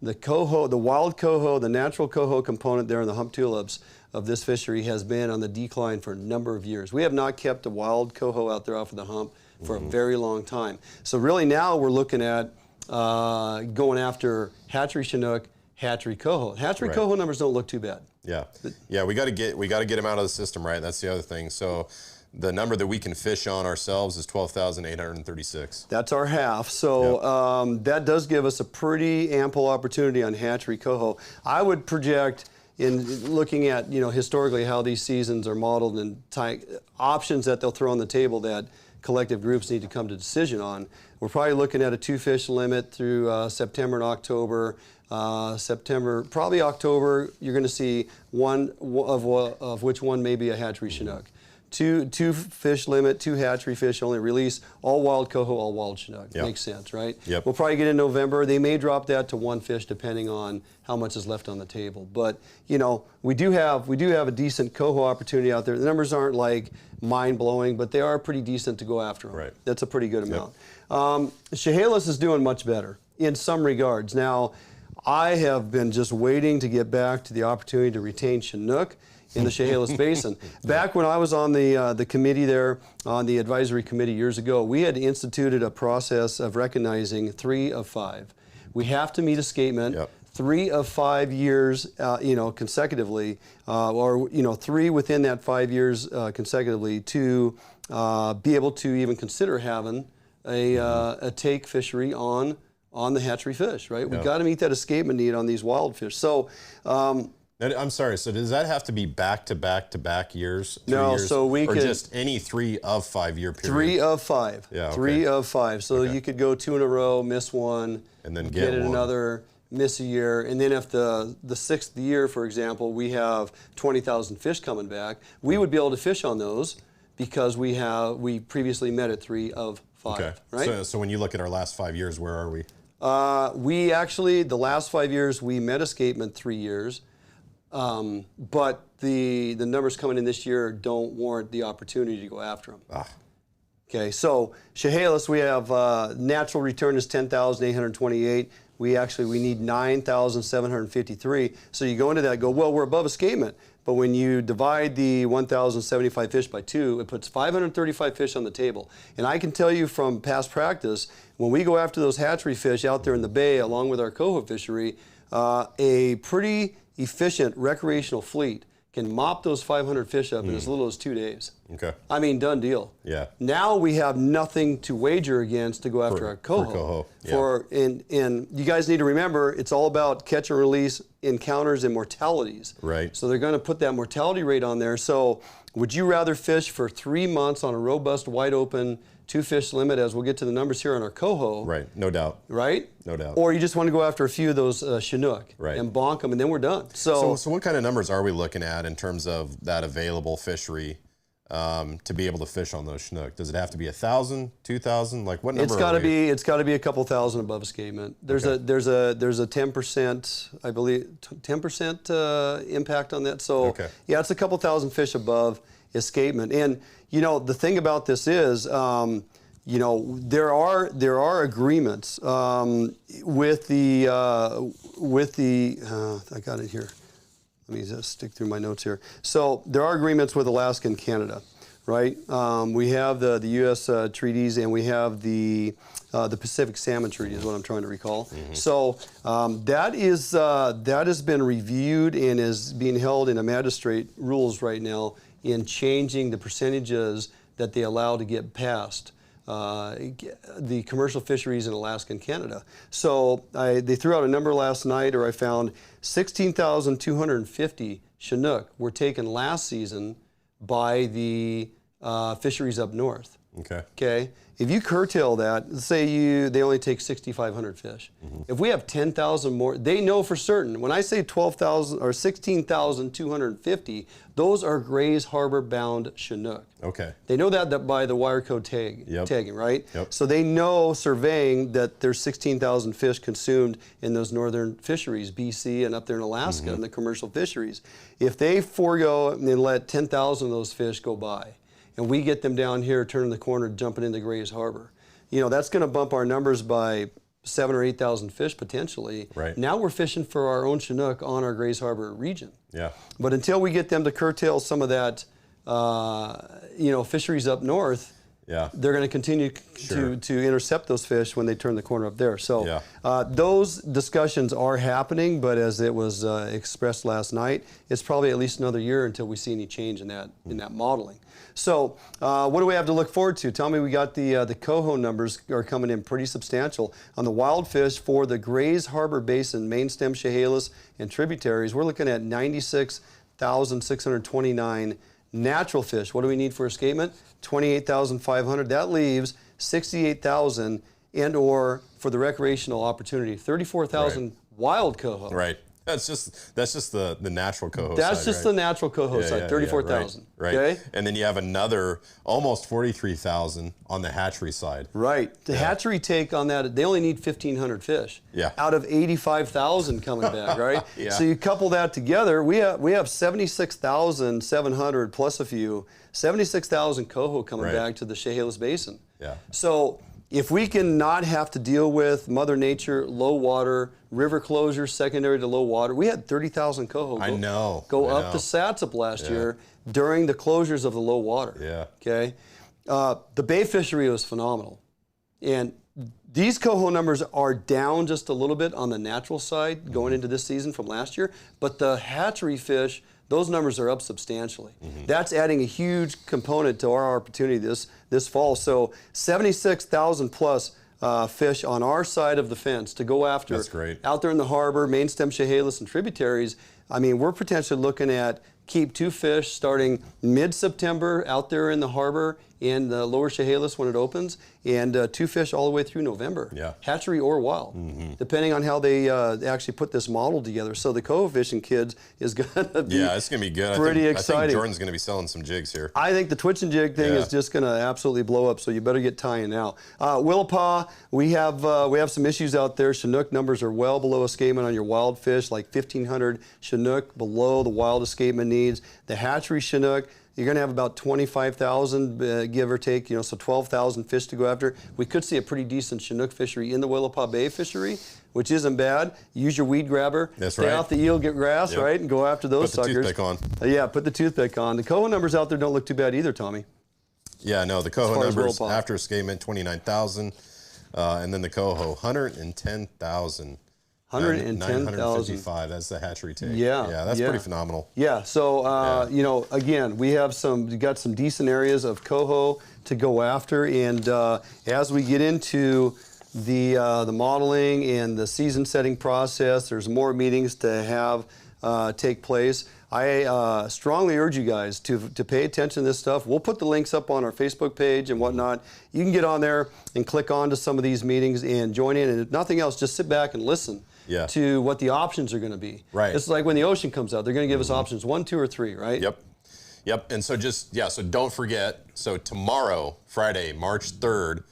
The coho, the wild coho, the natural coho component there in the hump tulips of this fishery has been on the decline for a number of years. We have not kept a wild coho out there off of the hump for a very long time. So really now we're looking at going after hatchery Chinook, hatchery coho. Hatchery coho numbers don't look too bad. Yeah, yeah, we got to get them out of the system, right? That's the other thing. So the number that we can fish on ourselves is 12,836. That's our half. So that does give us a pretty ample opportunity on hatchery coho. I would project, in looking at historically how these seasons are modeled and options that they'll throw on the table that collective groups need to come to decision on, we're probably looking at a 2-fish limit through September and October. Probably October, you're going to see one of which one may be a hatchery Chinook. Two fish limit, 2 hatchery fish only release, all wild coho, all wild Chinook. Yep. Makes sense, right? Yep. We'll probably get in November. They may drop that to 1 fish depending on how much is left on the table. But we do have a decent coho opportunity out there. The numbers aren't like mind-blowing, but they are pretty decent to go after them. Right. That's a pretty good amount. Chehalis is doing much better in some regards. Now, I have been just waiting to get back to the opportunity to retain Chinook in the Chehalis Basin. Back when I was on the committee there, on the advisory committee years ago, we had instituted a process of recognizing 3 of 5. We have to meet escapement 3 of 5 years, consecutively, or 3 within that 5 years consecutively to be able to even consider having a take fishery on the hatchery fish, right? We've got to meet that escapement need on these wild fish. So, I'm sorry, so does that have to be back-to-back years? No, years, so we or could... just any 3 of 5 year period? 3 of 5. Yeah, okay. 3 of 5. So you could go 2 in a row, miss 1, and then get it one. another, miss a year, and then if the 6th year, for example, we have 20,000 fish coming back, we would be able to fish on those because we previously met at 3 of 5. Okay. Right? So when you look at our last 5 years, where are we? We actually, the last 5 years, we met escapement 3 years. But the numbers coming in this year don't warrant the opportunity to go after them. Okay, so Chehalis, we have natural return is 10,828. We need 9,753. So you go into that and go, well, we're above escapement. But when you divide the 1,075 fish by 2, it puts 535 fish on the table. And I can tell you from past practice, when we go after those hatchery fish out there in the bay along with our coho fishery, a pretty efficient recreational fleet can mop those 500 fish up in as little as 2 days. Okay. I mean, done deal. Yeah. Now we have nothing to wager against to go after our coho. And you guys need to remember, it's all about catch and release encounters and mortalities. Right. So they're going to put that mortality rate on there. So would you rather fish for 3 months on a robust, wide open 2-fish limit, as we'll get to the numbers here on our coho? Right, no doubt. Right? No doubt. Or you just want to go after a few of those Chinook and bonk them, and then we're done. So what kind of numbers are we looking at in terms of that available fishery to be able to fish on those Chinook? Does it have to be 1,000, 2,000? Like what number? It's got to be a couple thousand above escapement. There's a 10%, I believe, 10% impact on that. So yeah, it's a couple thousand fish above escapement. And the thing about this is, there are agreements with the I got it here. Let me just stick through my notes here. So there are agreements with Alaska and Canada, right? We have the U.S. treaties, and we have the Pacific Salmon Treaty is what I'm trying to recall. So that has been reviewed and is being held in a magistrate rules right now in changing the percentages that they allow to get past the commercial fisheries in Alaska and Canada. So they threw out a number last night, or I found 16,250 Chinook were taken last season by the fisheries up north. Okay. If you curtail that, say they only take 6,500 fish. If we have 10,000 more, they know for certain. When I say 12,000 or 16,250, those are Grays Harbor bound Chinook. Okay. They know that by the wire code tagging, right? So they know, surveying, that there's 16,000 fish consumed in those northern fisheries, BC and up there in Alaska, in the commercial fisheries. If they forego and let 10,000 of those fish go by, and we get them down here, turning the corner, jumping into Grays Harbor, that's going to bump our numbers by 7,000 or 8,000 fish potentially. Right. Now we're fishing for our own Chinook on our Grays Harbor region. Yeah. But until we get them to curtail some of that, fisheries up north, they're going to continue to intercept those fish when they turn the corner up there. So those discussions are happening, but as it was expressed last night, it's probably at least another year until we see any change in that modeling. So what do we have to look forward to? Tell me, we got the coho numbers are coming in pretty substantial. On the wild fish for the Grays Harbor Basin, main stem Chehalis and tributaries, we're looking at 96,629 natural fish. What do we need for escapement? 28,500. That leaves 68,000 and or for the recreational opportunity, 34,000 wild coho. Right. That's just the natural coho side. That's just the natural coho side, 34,000. Right. Okay? And then you have another almost 43,000 on the hatchery side. Right. The hatchery take on that, they only need 1,500 fish out of 85,000 coming back, right? So you couple that together, we have 76,700 plus a few, 76,000 coho coming back to the Chehalis Basin. So if we can not have to deal with Mother Nature, low water, river closures secondary to low water, we had 30,000 coho go up the Satsop last year during the closures of the low water. Okay, the bay fishery was phenomenal, and these coho numbers are down just a little bit on the natural side going into this season from last year, but the hatchery fish, those numbers are up substantially. That's adding a huge component to our opportunity this fall. So 76,000 plus fish on our side of the fence to go after. That's great. Out there in the harbor, main stem Chehalis and tributaries. I mean, we're potentially looking at keep 2 fish starting mid-September out there in the harbor in the lower Chehalis when it opens, and 2 fish all the way through November. Hatchery or wild, depending on how they actually put this model together. So the coho fishing kids is going to be it's going to be good. Pretty exciting. I think Jordan's going to be selling some jigs here. I think the twitch and jig thing is just going to absolutely blow up, so you better get tying now. Willapa, we have some issues out there. Chinook numbers are well below escapement on your wild fish, like 1,500 Chinook below the wild escapement needs. The hatchery Chinook, you're going to have about 25,000, give or take, so 12,000 fish to go after. We could see a pretty decent Chinook fishery in the Willapa Bay fishery, which isn't bad. Use your weed grabber. Stay off the eel, get grass, right, and go after those suckers. Put the toothpick on. Put the toothpick on. The coho numbers out there don't look too bad either, Tommy. Yeah, no, the coho numbers after escapement, 29,000, and then the coho, 110,000. 955. That's the hatchery take. That's pretty phenomenal. So again, we got some decent areas of coho to go after, and as we get into the modeling and the season setting process, there's more meetings to have take place. I strongly urge you guys to pay attention to this stuff. We'll put the links up on our Facebook page and whatnot. You can get on there and click on to some of these meetings and join in, and if nothing else, just sit back and listen to what the options are going to be. It's like when the ocean comes out, they're going to give us options 1, 2, or 3, right? Yep. And so so don't forget, so tomorrow, Friday, March 3rd,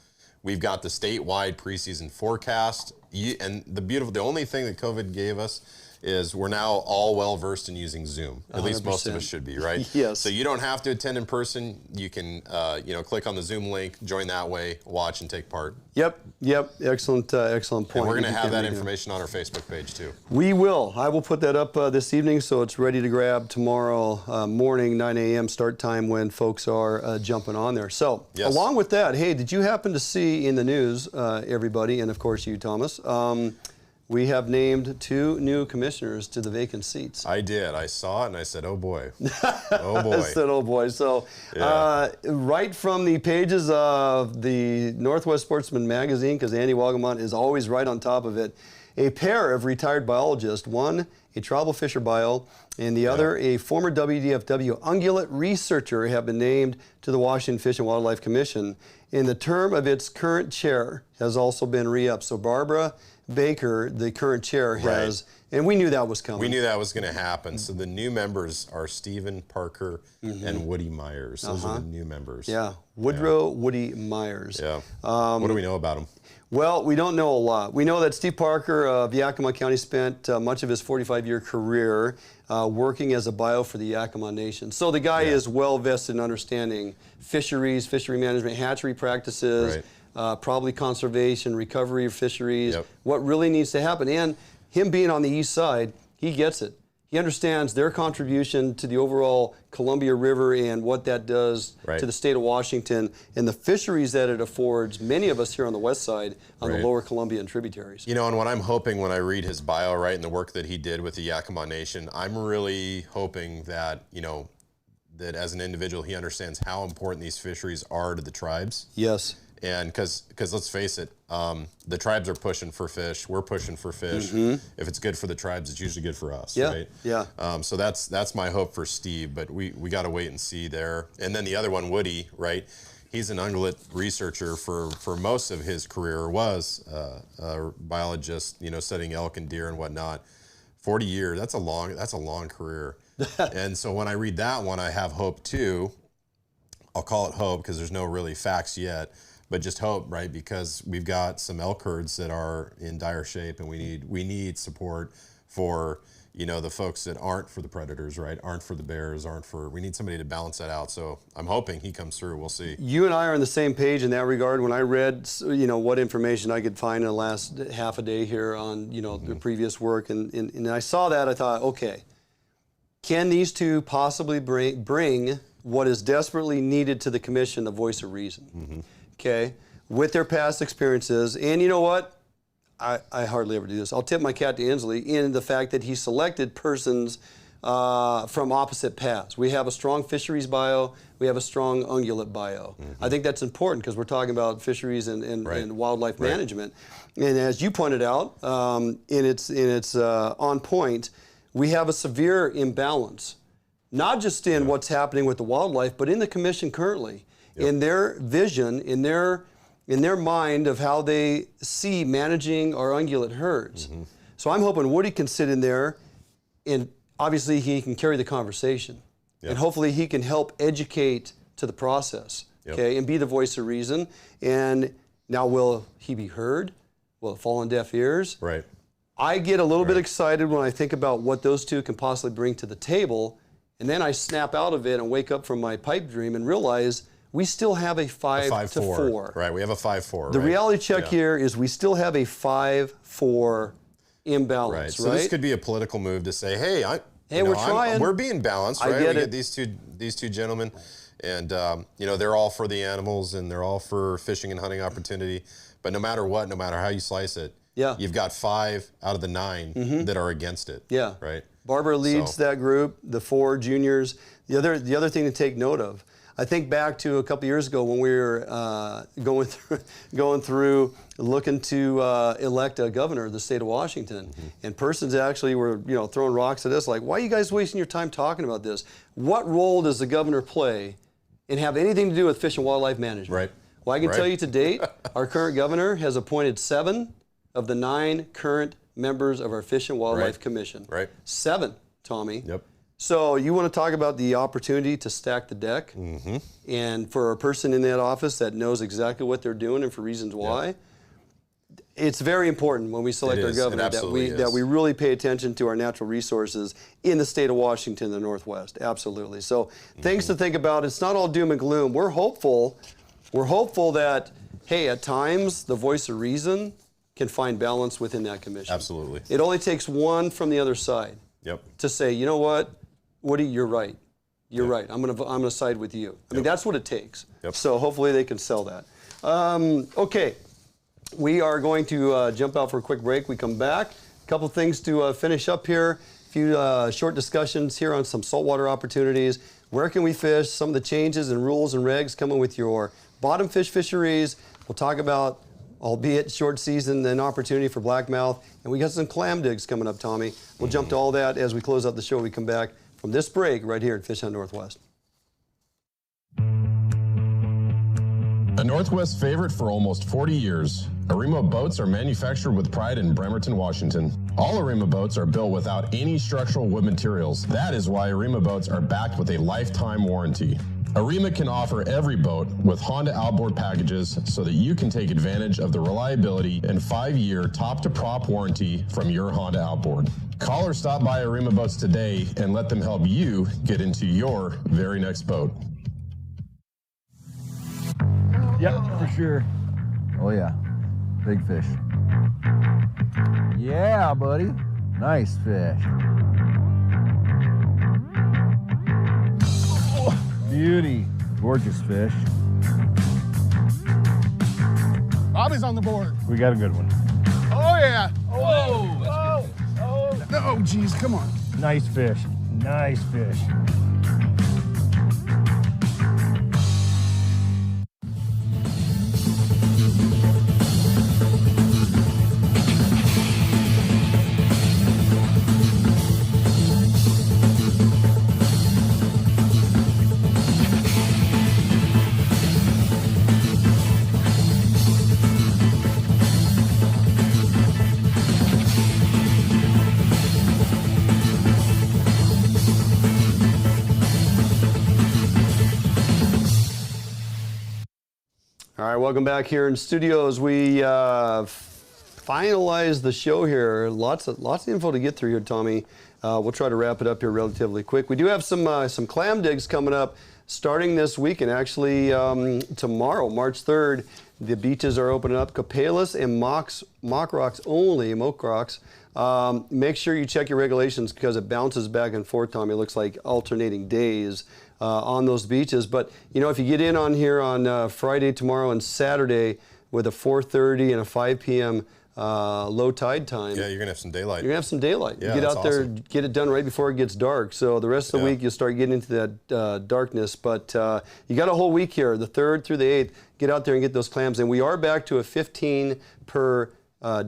we've got the statewide preseason forecast. And the only thing that COVID gave us is we're now all well versed in using Zoom. At 100%. Least most of us should be, right? So you don't have to attend in person. You can, click on the Zoom link, join that way, watch and take part. Yep. Excellent point. And we're going to have that information on our Facebook page too. We will. I will put that up this evening, so it's ready to grab tomorrow morning, 9 a.m. start time when folks are jumping on there. So along with that, hey, did you happen to see in the news, everybody, and of course you, Thomas, we have named 2 new commissioners to the vacant seats. I did. I saw it and I said, oh boy. Oh boy. I said, oh boy. So right from the pages of the Northwest Sportsman magazine, because Andy Wagamont is always right on top of it, a pair of retired biologists, one a tribal fisher bio, and the other a former WDFW ungulate researcher, have been named to the Washington Fish and Wildlife Commission. And the term of its current chair has also been re-upped. So Barbara Baker, the current chair, has, and we knew that was coming. We knew that was going to happen. So the new members are Stephen Parker and Woody Myers. Those are the new members. Woodrow Woody Myers. What do we know about him? Well, we don't know a lot. We know that Steve Parker of Yakima County spent much of his 45-year career working as a bio for the Yakima Nation. So the guy is well vested in understanding fisheries, fishery management, hatchery practices, probably conservation, recovery of fisheries, what really needs to happen. And him being on the east side, he gets it. He understands their contribution to the overall Columbia River and what that does to the state of Washington and the fisheries that it affords many of us here on the west side on the lower Columbia and tributaries. You know, and what I'm hoping when I read his bio, right, and the work that he did with the Yakima Nation, I'm really hoping that, you know, that as an individual, he understands how important these fisheries are to the tribes. Yes. And because let's face it, the tribes are pushing for fish. We're pushing for fish. If it's good for the tribes, it's usually good for us, right? Yeah. So that's my hope for Steve, but we got to wait and see there. And then the other one, Woody, right? He's an ungulate researcher for most of his career, was a biologist, you know, studying elk and deer and whatnot. 40 years, that's a long career. And so when I read that one, I have hope too. I'll call it hope because there's no really facts yet. But just hope, right? Because we've got some elk herds that are in dire shape, and we need support for, you know, the folks that aren't for the predators, right? Aren't for the bears, we need somebody to balance that out. So I'm hoping he comes through. We'll see. You and I are on the same page in that regard. When I read, you know, what information I could find in the last half a day here on, you know, the previous work, and I saw that, I thought, okay, can these two possibly bring what is desperately needed to the commission, the voice of reason? Okay, with their past experiences. And you know what? I hardly ever do this. I'll tip my cap to Inslee in the fact that he selected persons from opposite paths. We have a strong fisheries bio. We have a strong ungulate bio. I think that's important because we're talking about fisheries and wildlife management. And as you pointed out, in its on point, we have a severe imbalance, not just in what's happening with the wildlife, but in the commission currently. In their vision, in their mind of how they see managing our ungulate herds. So I'm hoping Woody can sit in there, and obviously he can carry the conversation. And hopefully he can help educate to the process, okay, and be the voice of reason. And now will he be heard? Will it fall on deaf ears? Right. I get a little bit excited when I think about what those two can possibly bring to the table, and then I snap out of it and wake up from my pipe dream and realize we still have a 5-4. Right, we have a 5-4. The reality check here is we still have a 5-4 imbalance, right? So this could be a political move to say, hey, we're trying. We're being balanced, right? I get we it. get these two gentlemen, and you know, they're all for the animals and they're all for fishing and hunting opportunity. But no matter what, no matter how you slice it, you've got 5 out of the 9 that are against it. Right. Barbara leads that group, the 4 juniors. The other thing to take note of, I think back to a couple years ago when we were going through looking to elect a governor of the state of Washington, and persons actually were throwing rocks at us like, why are you guys wasting your time talking about this? What role does the governor play and have anything to do with fish and wildlife management? Right. Well, I can tell you to date, our current governor has appointed 7 of the 9 current members of our Fish and Wildlife Commission. Right. 7, Tommy. Yep. So you want to talk about the opportunity to stack the deck, and for a person in that office that knows exactly what they're doing and for reasons why, it's very important when we select our governor that we really pay attention to our natural resources in the state of Washington, the Northwest. Absolutely. So things to think about. It's not all doom and gloom. We're hopeful. We're hopeful that, hey, at times the voice of reason can find balance within that commission. Absolutely. It only takes one from the other side to say, you know what, Woody, you're right. You're right. I'm gonna side with you. I mean, that's what it takes. So hopefully they can sell that. Okay, we are going to jump out for a quick break. We come back. A couple things to finish up here. A few short discussions here on some saltwater opportunities. Where can we fish? Some of the changes and rules and regs coming with your bottom fish fisheries. We'll talk about, albeit short season, an opportunity for blackmouth. And we got some clam digs coming up, Tommy. We'll jump to all that as we close out the show. We come back from this break right here at Fish Hunt Northwest. A Northwest favorite for almost 40 years, Arima boats are manufactured with pride in Bremerton, Washington. All Arima boats are built without any structural wood materials. That is why Arima boats are backed with a lifetime warranty. Arima can offer every boat with Honda outboard packages so that you can take advantage of the reliability and 5-year top-to-prop warranty from your Honda outboard. Call or stop by Arima Boats today and let them help you get into your very next boat. Yep, for sure. Oh yeah, big fish. Yeah, buddy. Nice fish. Beauty. Gorgeous fish. Bobby's on the board. We got a good one. Oh, yeah. Oh, oh, geez, come on. Nice fish. Nice fish. All right, welcome back here in studios. We finalized the show here. Lots of info to get through here, Tommy. We'll try to wrap it up here relatively quick. We do have some clam digs coming up starting this week, and actually tomorrow, March 3rd, the beaches are opening up. Copalis and Mock Rocks only, Mock Rocks. Make sure you check your regulations because it bounces back and forth, Tommy. It looks like alternating days on those beaches. But, you know, if you get in on here on Friday, tomorrow, and Saturday with a 4:30 and a 5 p.m. Low tide time. Yeah, you're going to have some daylight. You're going to have some daylight. Yeah, you get out there, awesome. get it done right before it gets dark. So the rest of the week, you'll start getting into that darkness. But you got a whole week here, the 3rd through the 8th. Get out there and get those clams. And we are back to a 15 per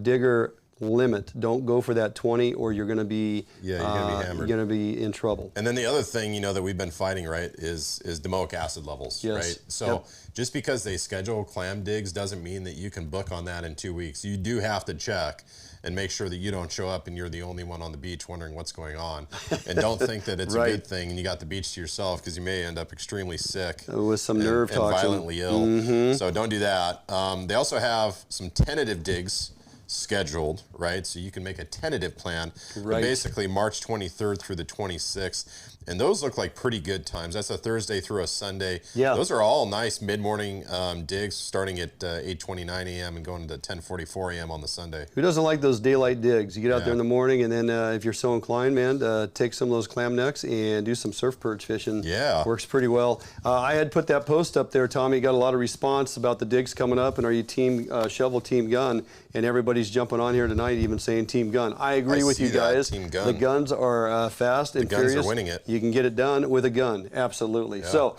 digger limit. Don't go for that 20 or you're going to be you're going to be hammered. You're going to be in trouble. And then the other thing, you know, that we've been fighting, right, is domoic acid levels, right? So just because they schedule clam digs doesn't mean that you can book on that in 2 weeks. You do have to check and make sure that you don't show up and you're the only one on the beach wondering what's going on. And don't think that it's a good thing and you got the beach to yourself, because you may end up extremely sick with some nerve toxin and violently ill. So don't do that. They also have some tentative digs scheduled, right? So you can make a tentative plan. But basically March 23rd through the 26th. And those look like pretty good times. That's a Thursday through a Sunday. Yeah. Those are all nice mid-morning digs starting at 8:29 a.m. and going to 10:44 a.m. on the Sunday. Who doesn't like those daylight digs? You get out there in the morning, and then if you're so inclined, man, take some of those clam necks and do some surf perch fishing. Yeah. Works pretty well. I had put that post up there, Tommy. Got a lot of response about the digs coming up, and are you team shovel, team gun? And everybody's jumping on here tonight even saying team gun. I agree with you guys. Team gun. The guns are fast and furious. The guns are winning it. You can get it done with a gun, absolutely. Yeah. So,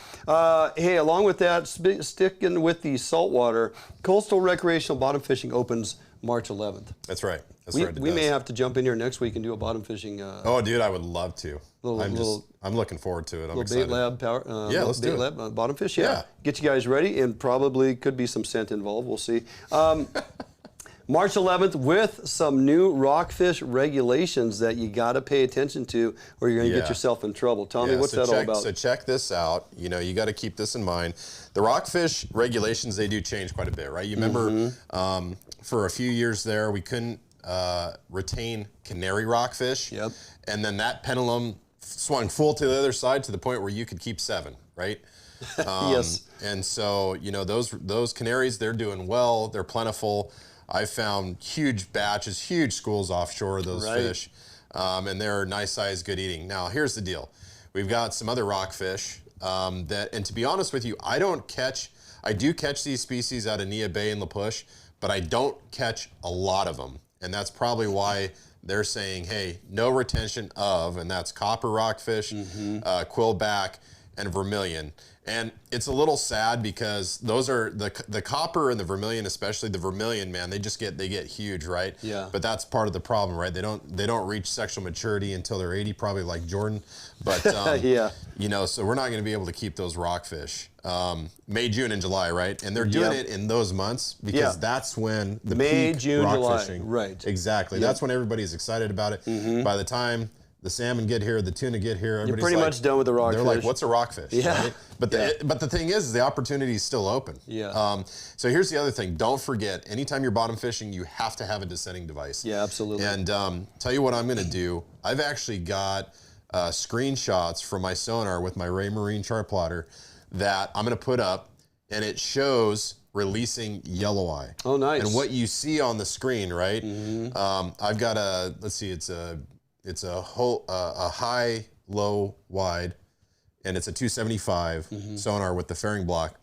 hey, along with that, sticking with the saltwater, coastal recreational bottom fishing opens March 11th. That's right. We may have to jump in here next week and do a bottom fishing. Oh, dude, I would love to. I'm looking forward to it. I'm excited. Bait lab power. Let's do it. Lab, bottom fish. Yeah. Get you guys ready, and probably could be some scent involved. We'll see. March 11th with some new rockfish regulations that you got to pay attention to, or you're going to get yourself in trouble. Tommy, what's that all about? So check this out. You know, you got to keep this in mind. The rockfish regulations, they do change quite a bit, right? You remember for a few years there, we couldn't retain canary rockfish. Yep. And then that pendulum swung full to the other side to the point where you could keep 7, right? Yes. And so, you know, those canaries, they're doing well. They're plentiful. I found huge batches, huge schools offshore of those fish, and they're nice size, good eating. Now, here's the deal. We've got some other rockfish and to be honest with you, I do catch these species out of Nia Bay and La Push, but I don't catch a lot of them. And that's probably why they're saying, hey, no retention of, and that's copper rockfish, quillback, and vermilion. And it's a little sad because those are the copper and the vermilion, especially the vermilion, man, they get huge, right? Yeah. But that's part of the problem, right? They don't reach sexual maturity until they're 80, probably like Jordan. But you know, so we're not going to be able to keep those rockfish. May, June, and July, right? And they're doing it in those months because that's when the May, peak June, rock July, fishing. right? Exactly. That's when everybody's excited about it. By the time the salmon get here, the tuna get here, everybody's pretty much done with the rockfish. They're like, what's a rockfish? Yeah. Right? But the thing is the opportunity is still open. Yeah. So here's the other thing. Don't forget, anytime you're bottom fishing, you have to have a descending device. Yeah, absolutely. And tell you what I'm going to do. I've actually got screenshots from my sonar with my Ray Marine chart plotter that I'm going to put up, and it shows releasing yellow eye. Oh, nice. And what you see on the screen, right? I've got let's see, it's a high, low, wide, and it's a 275 sonar with the fairing block.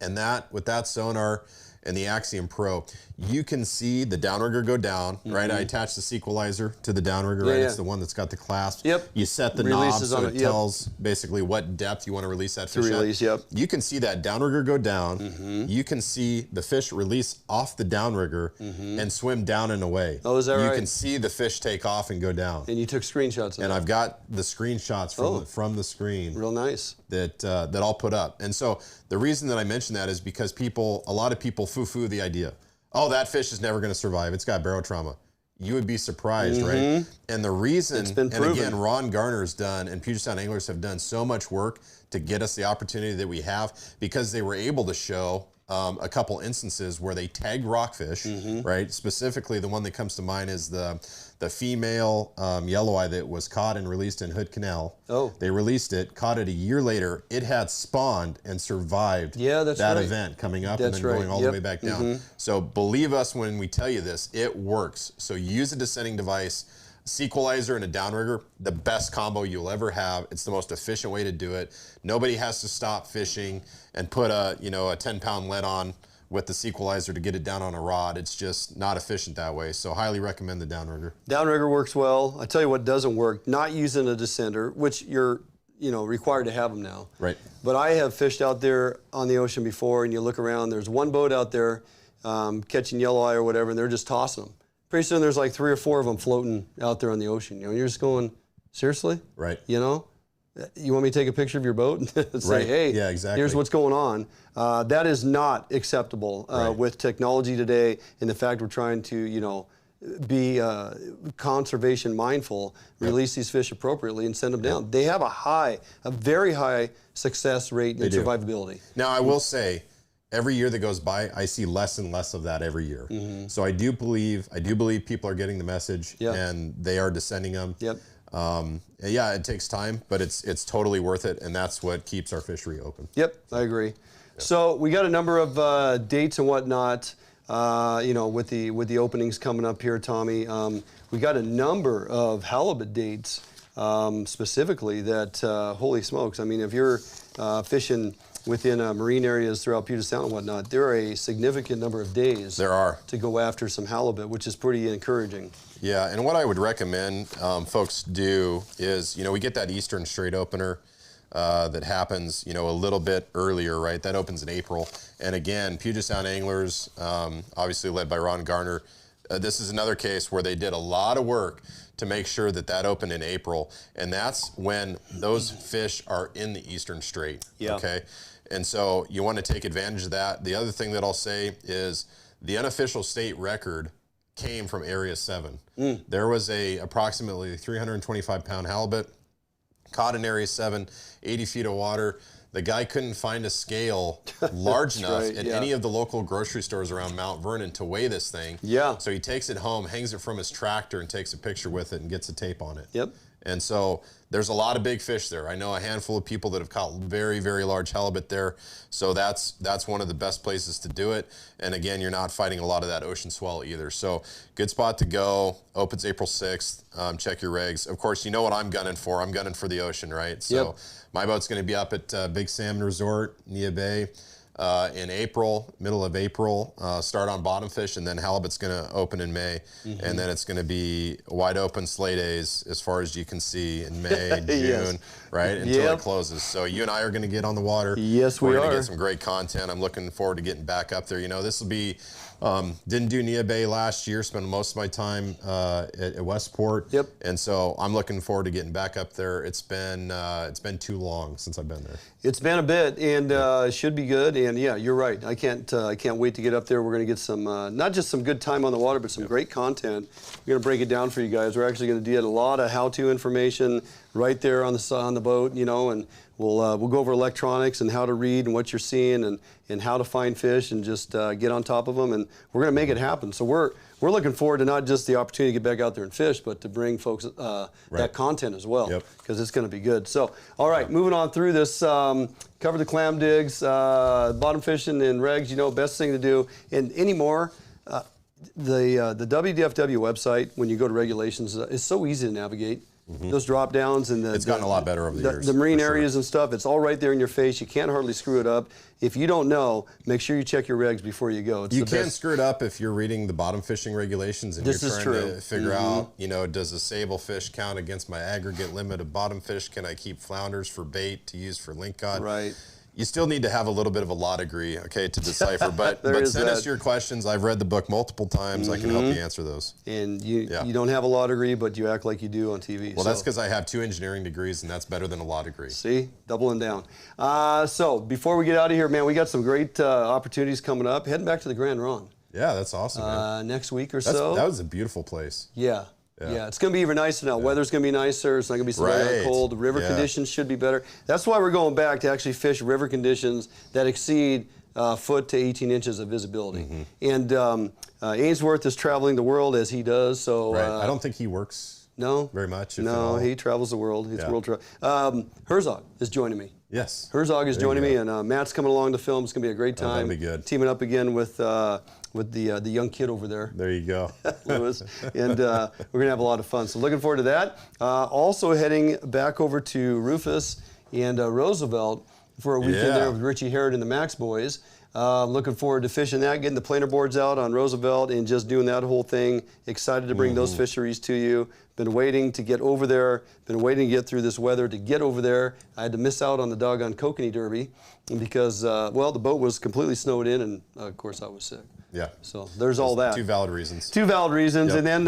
And with that sonar and the Axiom Pro, you can see the downrigger go down, right? I attach the sequelizer to the downrigger, right? It's the one that's got the clasp. You set the knob so it tells basically what depth you want to release that fish at. You can see that downrigger go down. You can see the fish release off the downrigger and swim down and away. Oh, is that right? You can see the fish take off and go down. And you took screenshots of that? And I've got the screenshots from the screen. Real nice. That I'll put up. And so the reason that I mention that is because a lot of people foo-foo the idea. Oh, that fish is never going to survive. It's got barrow trauma. You would be surprised, right? And the reason, and again, Ron Garner's done, and Puget Sound anglers have done so much work to get us the opportunity that we have, because they were able to show a couple instances where they tagged rockfish, right? Specifically, the one that comes to mind is the female yellow eye that was caught and released in Hood Canal. They released it, caught it a year later. It had spawned and survived that event coming up and then going all the way back down. So believe us when we tell you this, it works. So use a descending device, sequelizer and a downrigger, the best combo you'll ever have. It's the most efficient way to do it. Nobody has to stop fishing and put a 10-pound lead on with the sequelizer to get it down on a rod. It's just not efficient that way. So highly recommend the downrigger. Downrigger works well. I tell you what doesn't work, not using a descender, which you're required to have them now. Right. But I have fished out there on the ocean before, and you look around, there's one boat out there catching yellow eye or whatever, and they're just tossing them. Pretty soon there's like 3 or 4 of them floating out there on the ocean. You're just going, seriously? Right. You want me to take a picture of your boat and say, hey, here's what's going on? That is not acceptable with technology today, and the fact we're trying to, be conservation mindful, release these fish appropriately and send them down. They have a very high success rate and survivability. Now, I will say, every year that goes by, I see less and less of that every year. So I do believe people are getting the message and they are descending them. Yeah, it takes time, but it's totally worth it, and that's what keeps our fishery open. Yep, I agree. So we got a number of dates and whatnot, with the openings coming up here, Tommy. We got a number of halibut dates specifically that, holy smokes, I mean, if you're fishing within marine areas throughout Puget Sound and whatnot, there are a significant number of days to go after some halibut, which is pretty encouraging. Yeah, and what I would recommend folks do is, we get that Eastern Strait opener that happens, a little bit earlier, right? That opens in April. And again, Puget Sound anglers, obviously led by Ron Garner, this is another case where they did a lot of work to make sure that opened in April. And that's when those fish are in the Eastern Strait, okay? And so you want to take advantage of that. The other thing that I'll say is the unofficial state record came from Area 7. There was a approximately 325-pound halibut caught in Area 7, 80 feet of water. The guy couldn't find a scale large enough at any of the local grocery stores around Mount Vernon to weigh this thing. So he takes it home, hangs it from his tractor, and takes a picture with it and gets a tape on it. And so there's a lot of big fish there. I know a handful of people that have caught very, very large halibut there. So that's one of the best places to do it. And again, you're not fighting a lot of that ocean swell either. So good spot to go. Opens April 6th. Check your regs. Of course, you know what I'm gunning for. I'm gunning for the ocean, right? So my boat's going to be up at Big Salmon Resort, Nia Bay. In April, middle of April, start on bottom fish, and then halibut's going to open in May, and then it's going to be wide open sleigh days as far as you can see in May, June, right, until it closes. So you and I are going to get on the water. Yes, we are. We're going to get some great content. I'm looking forward to getting back up there. This will be, didn't do Nia Bay last year, spent most of my time at Westport, and so I'm looking forward to getting back up there. It's been too long since I've been there. It's been a bit, and it should be good. And yeah, you're right. I can't wait to get up there. We're going to get some, not just some good time on the water, but some great content. We're going to break it down for you guys. We're actually going to get a lot of how-to information right there on the boat, and we'll go over electronics and how to read and what you're seeing and how to find fish and just get on top of them. And we're going to make it happen. So we're looking forward to not just the opportunity to get back out there and fish, but to bring folks that content as well, because it's going to be good. So, all right, moving on through this. Cover the clam digs, bottom fishing and regs, best thing to do. And anymore, the WDFW website, when you go to regulations, is so easy to navigate. Those drop downs and it's gotten a lot better over the years. The marine areas and stuff, it's all right there in your face. You can't hardly screw it up. If you don't know, make sure you check your regs before you go. You can screw it up if you're reading the bottom fishing regulations and you're trying to figure out, you know, does a sable fish count against my aggregate limit of bottom fish? Can I keep flounders for bait to use for link cod? Right. You still need to have a little bit of a law degree, okay, to decipher. But send us your questions. I've read the book multiple times. I can help you answer those. And you don't have a law degree, but you act like you do on TV. Well, that's because I have 2 engineering degrees, and that's better than a law degree. See? Doubling down. So before we get out of here, man, we got some great opportunities coming up. Heading back to the Grand Ronde. Yeah, that's awesome, man. Next week or so. That was a beautiful place. Yeah. Yeah, it's going to be even nicer now. Weather's going to be nicer. It's not going to be so very cold. The river conditions should be better. That's why we're going back to actually fish river conditions that exceed foot to 18 inches of visibility. And Ainsworth is traveling the world as he does. So I don't think he works very much. No, he travels the world. He's world travel. Herzog is joining me. Yes. Herzog is joining me, and Matt's coming along to film. It's going to be a great time. That'll be good. Teaming up again with the young kid over there. There you go. Lewis. And we're going to have a lot of fun. So looking forward to that. Also heading back over to Rufus and Roosevelt for a weekend there with Richie Harrod and the Max Boys. Looking forward to fishing that, getting the planer boards out on Roosevelt and just doing that whole thing. Excited to bring those fisheries to you. Been waiting to get over there. Been waiting to get through this weather to get over there. I had to miss out on the doggone Kokanee Derby because, well, the boat was completely snowed in and, of course, I was sick. Yeah. So there's all that. 2 valid reasons. 2 valid reasons. And then,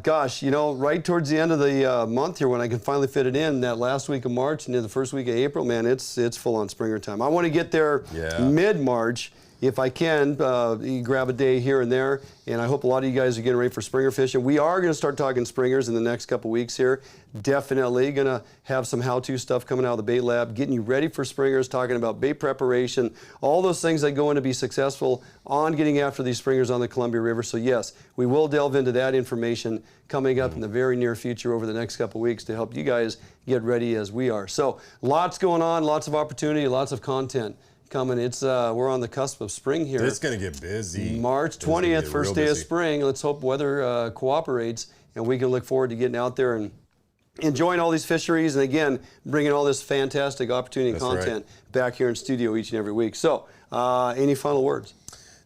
gosh, you know, right towards the end of the month here when I can finally fit it in, that last week of March and then the first week of April, man, it's full on Springer time. I want to get there mid-March. If I can, grab a day here and there, and I hope a lot of you guys are getting ready for Springer fishing. We are going to start talking Springers in the next couple weeks here. Definitely going to have some how-to stuff coming out of the bait lab, getting you ready for Springers, talking about bait preparation, all those things that go into be successful on getting after these Springers on the Columbia River. So yes, we will delve into that information coming up in the very near future over the next couple weeks to help you guys get ready as we are. So lots going on, lots of opportunity, lots of content coming. It's we're on the cusp of spring here. It's going to get busy. March 20th, first day of spring. Let's hope weather cooperates and we can look forward to getting out there and enjoying all these fisheries and again bringing all this fantastic opportunity and content back here in studio each and every week. So any final words?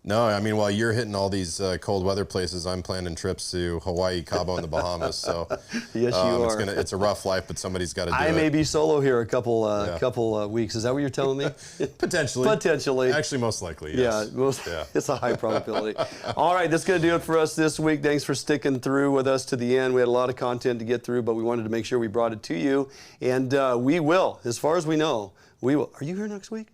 No, I mean, while you're hitting all these cold weather places, I'm planning trips to Hawaii, Cabo, and the Bahamas. So yes, you are. It's a rough life, but somebody's got to do it. I may be solo here a couple weeks. Is that what you're telling me? Potentially. Potentially. Actually, most likely, yes. Yeah, it's a high probability. All right, that's going to do it for us this week. Thanks for sticking through with us to the end. We had a lot of content to get through, but we wanted to make sure we brought it to you. And we will, as far as we know, we will. Are you here next week?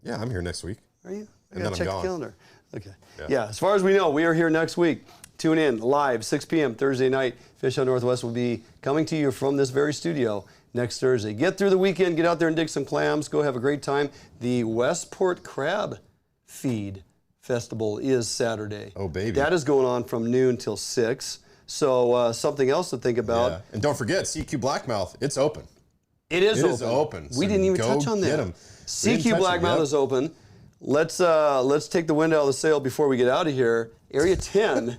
Yeah, I'm here next week. Are you? And then check I'm gone. the calendar. Okay. Yeah, as far as we know, we are here next week. Tune in live, 6 p.m. Thursday night. Fish on Northwest will be coming to you from this very studio next Thursday. Get through the weekend, get out there and dig some clams, go have a great time. The Westport Crab Feed Festival is Saturday. Oh, baby. That is going on from noon till 6. So something else to think about. Yeah. And don't forget, CQ Blackmouth, it's open. It is open. We didn't even touch on that. CQ Blackmouth is open. Let's take the wind out of the sail before we get out of here. Area 10 is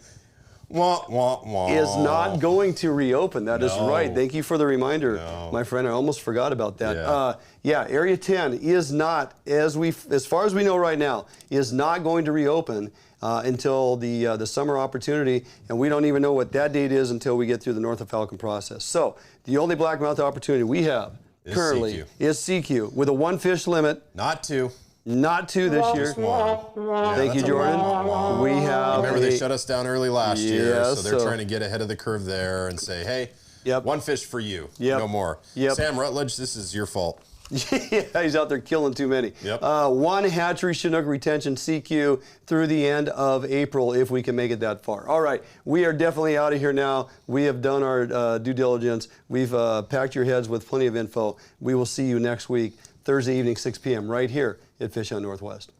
not going to reopen. That is right. Thank you for the reminder, my friend. I almost forgot about that. Area 10 is not, as far as we know right now, is not going to reopen until the summer opportunity, and we don't even know what that date is until we get through the North of Falcon process. So the only blackmouth opportunity we have currently is CQ with a 1 fish limit. Not 2. Not 2 this year. Thank you, Jordan. We have. Remember, they shut us down early last year, so they're trying to get ahead of the curve there and say, hey, 1 fish for you, no more. Sam Rutledge, this is your fault. Yeah, he's out there killing too many. 1 hatchery Chinook retention CQ through the end of April if we can make it that far. All right, we are definitely out of here now. We have done our due diligence. We've packed your heads with plenty of info. We will see you next week, Thursday evening, 6 p.m. right here at Fish on Northwest.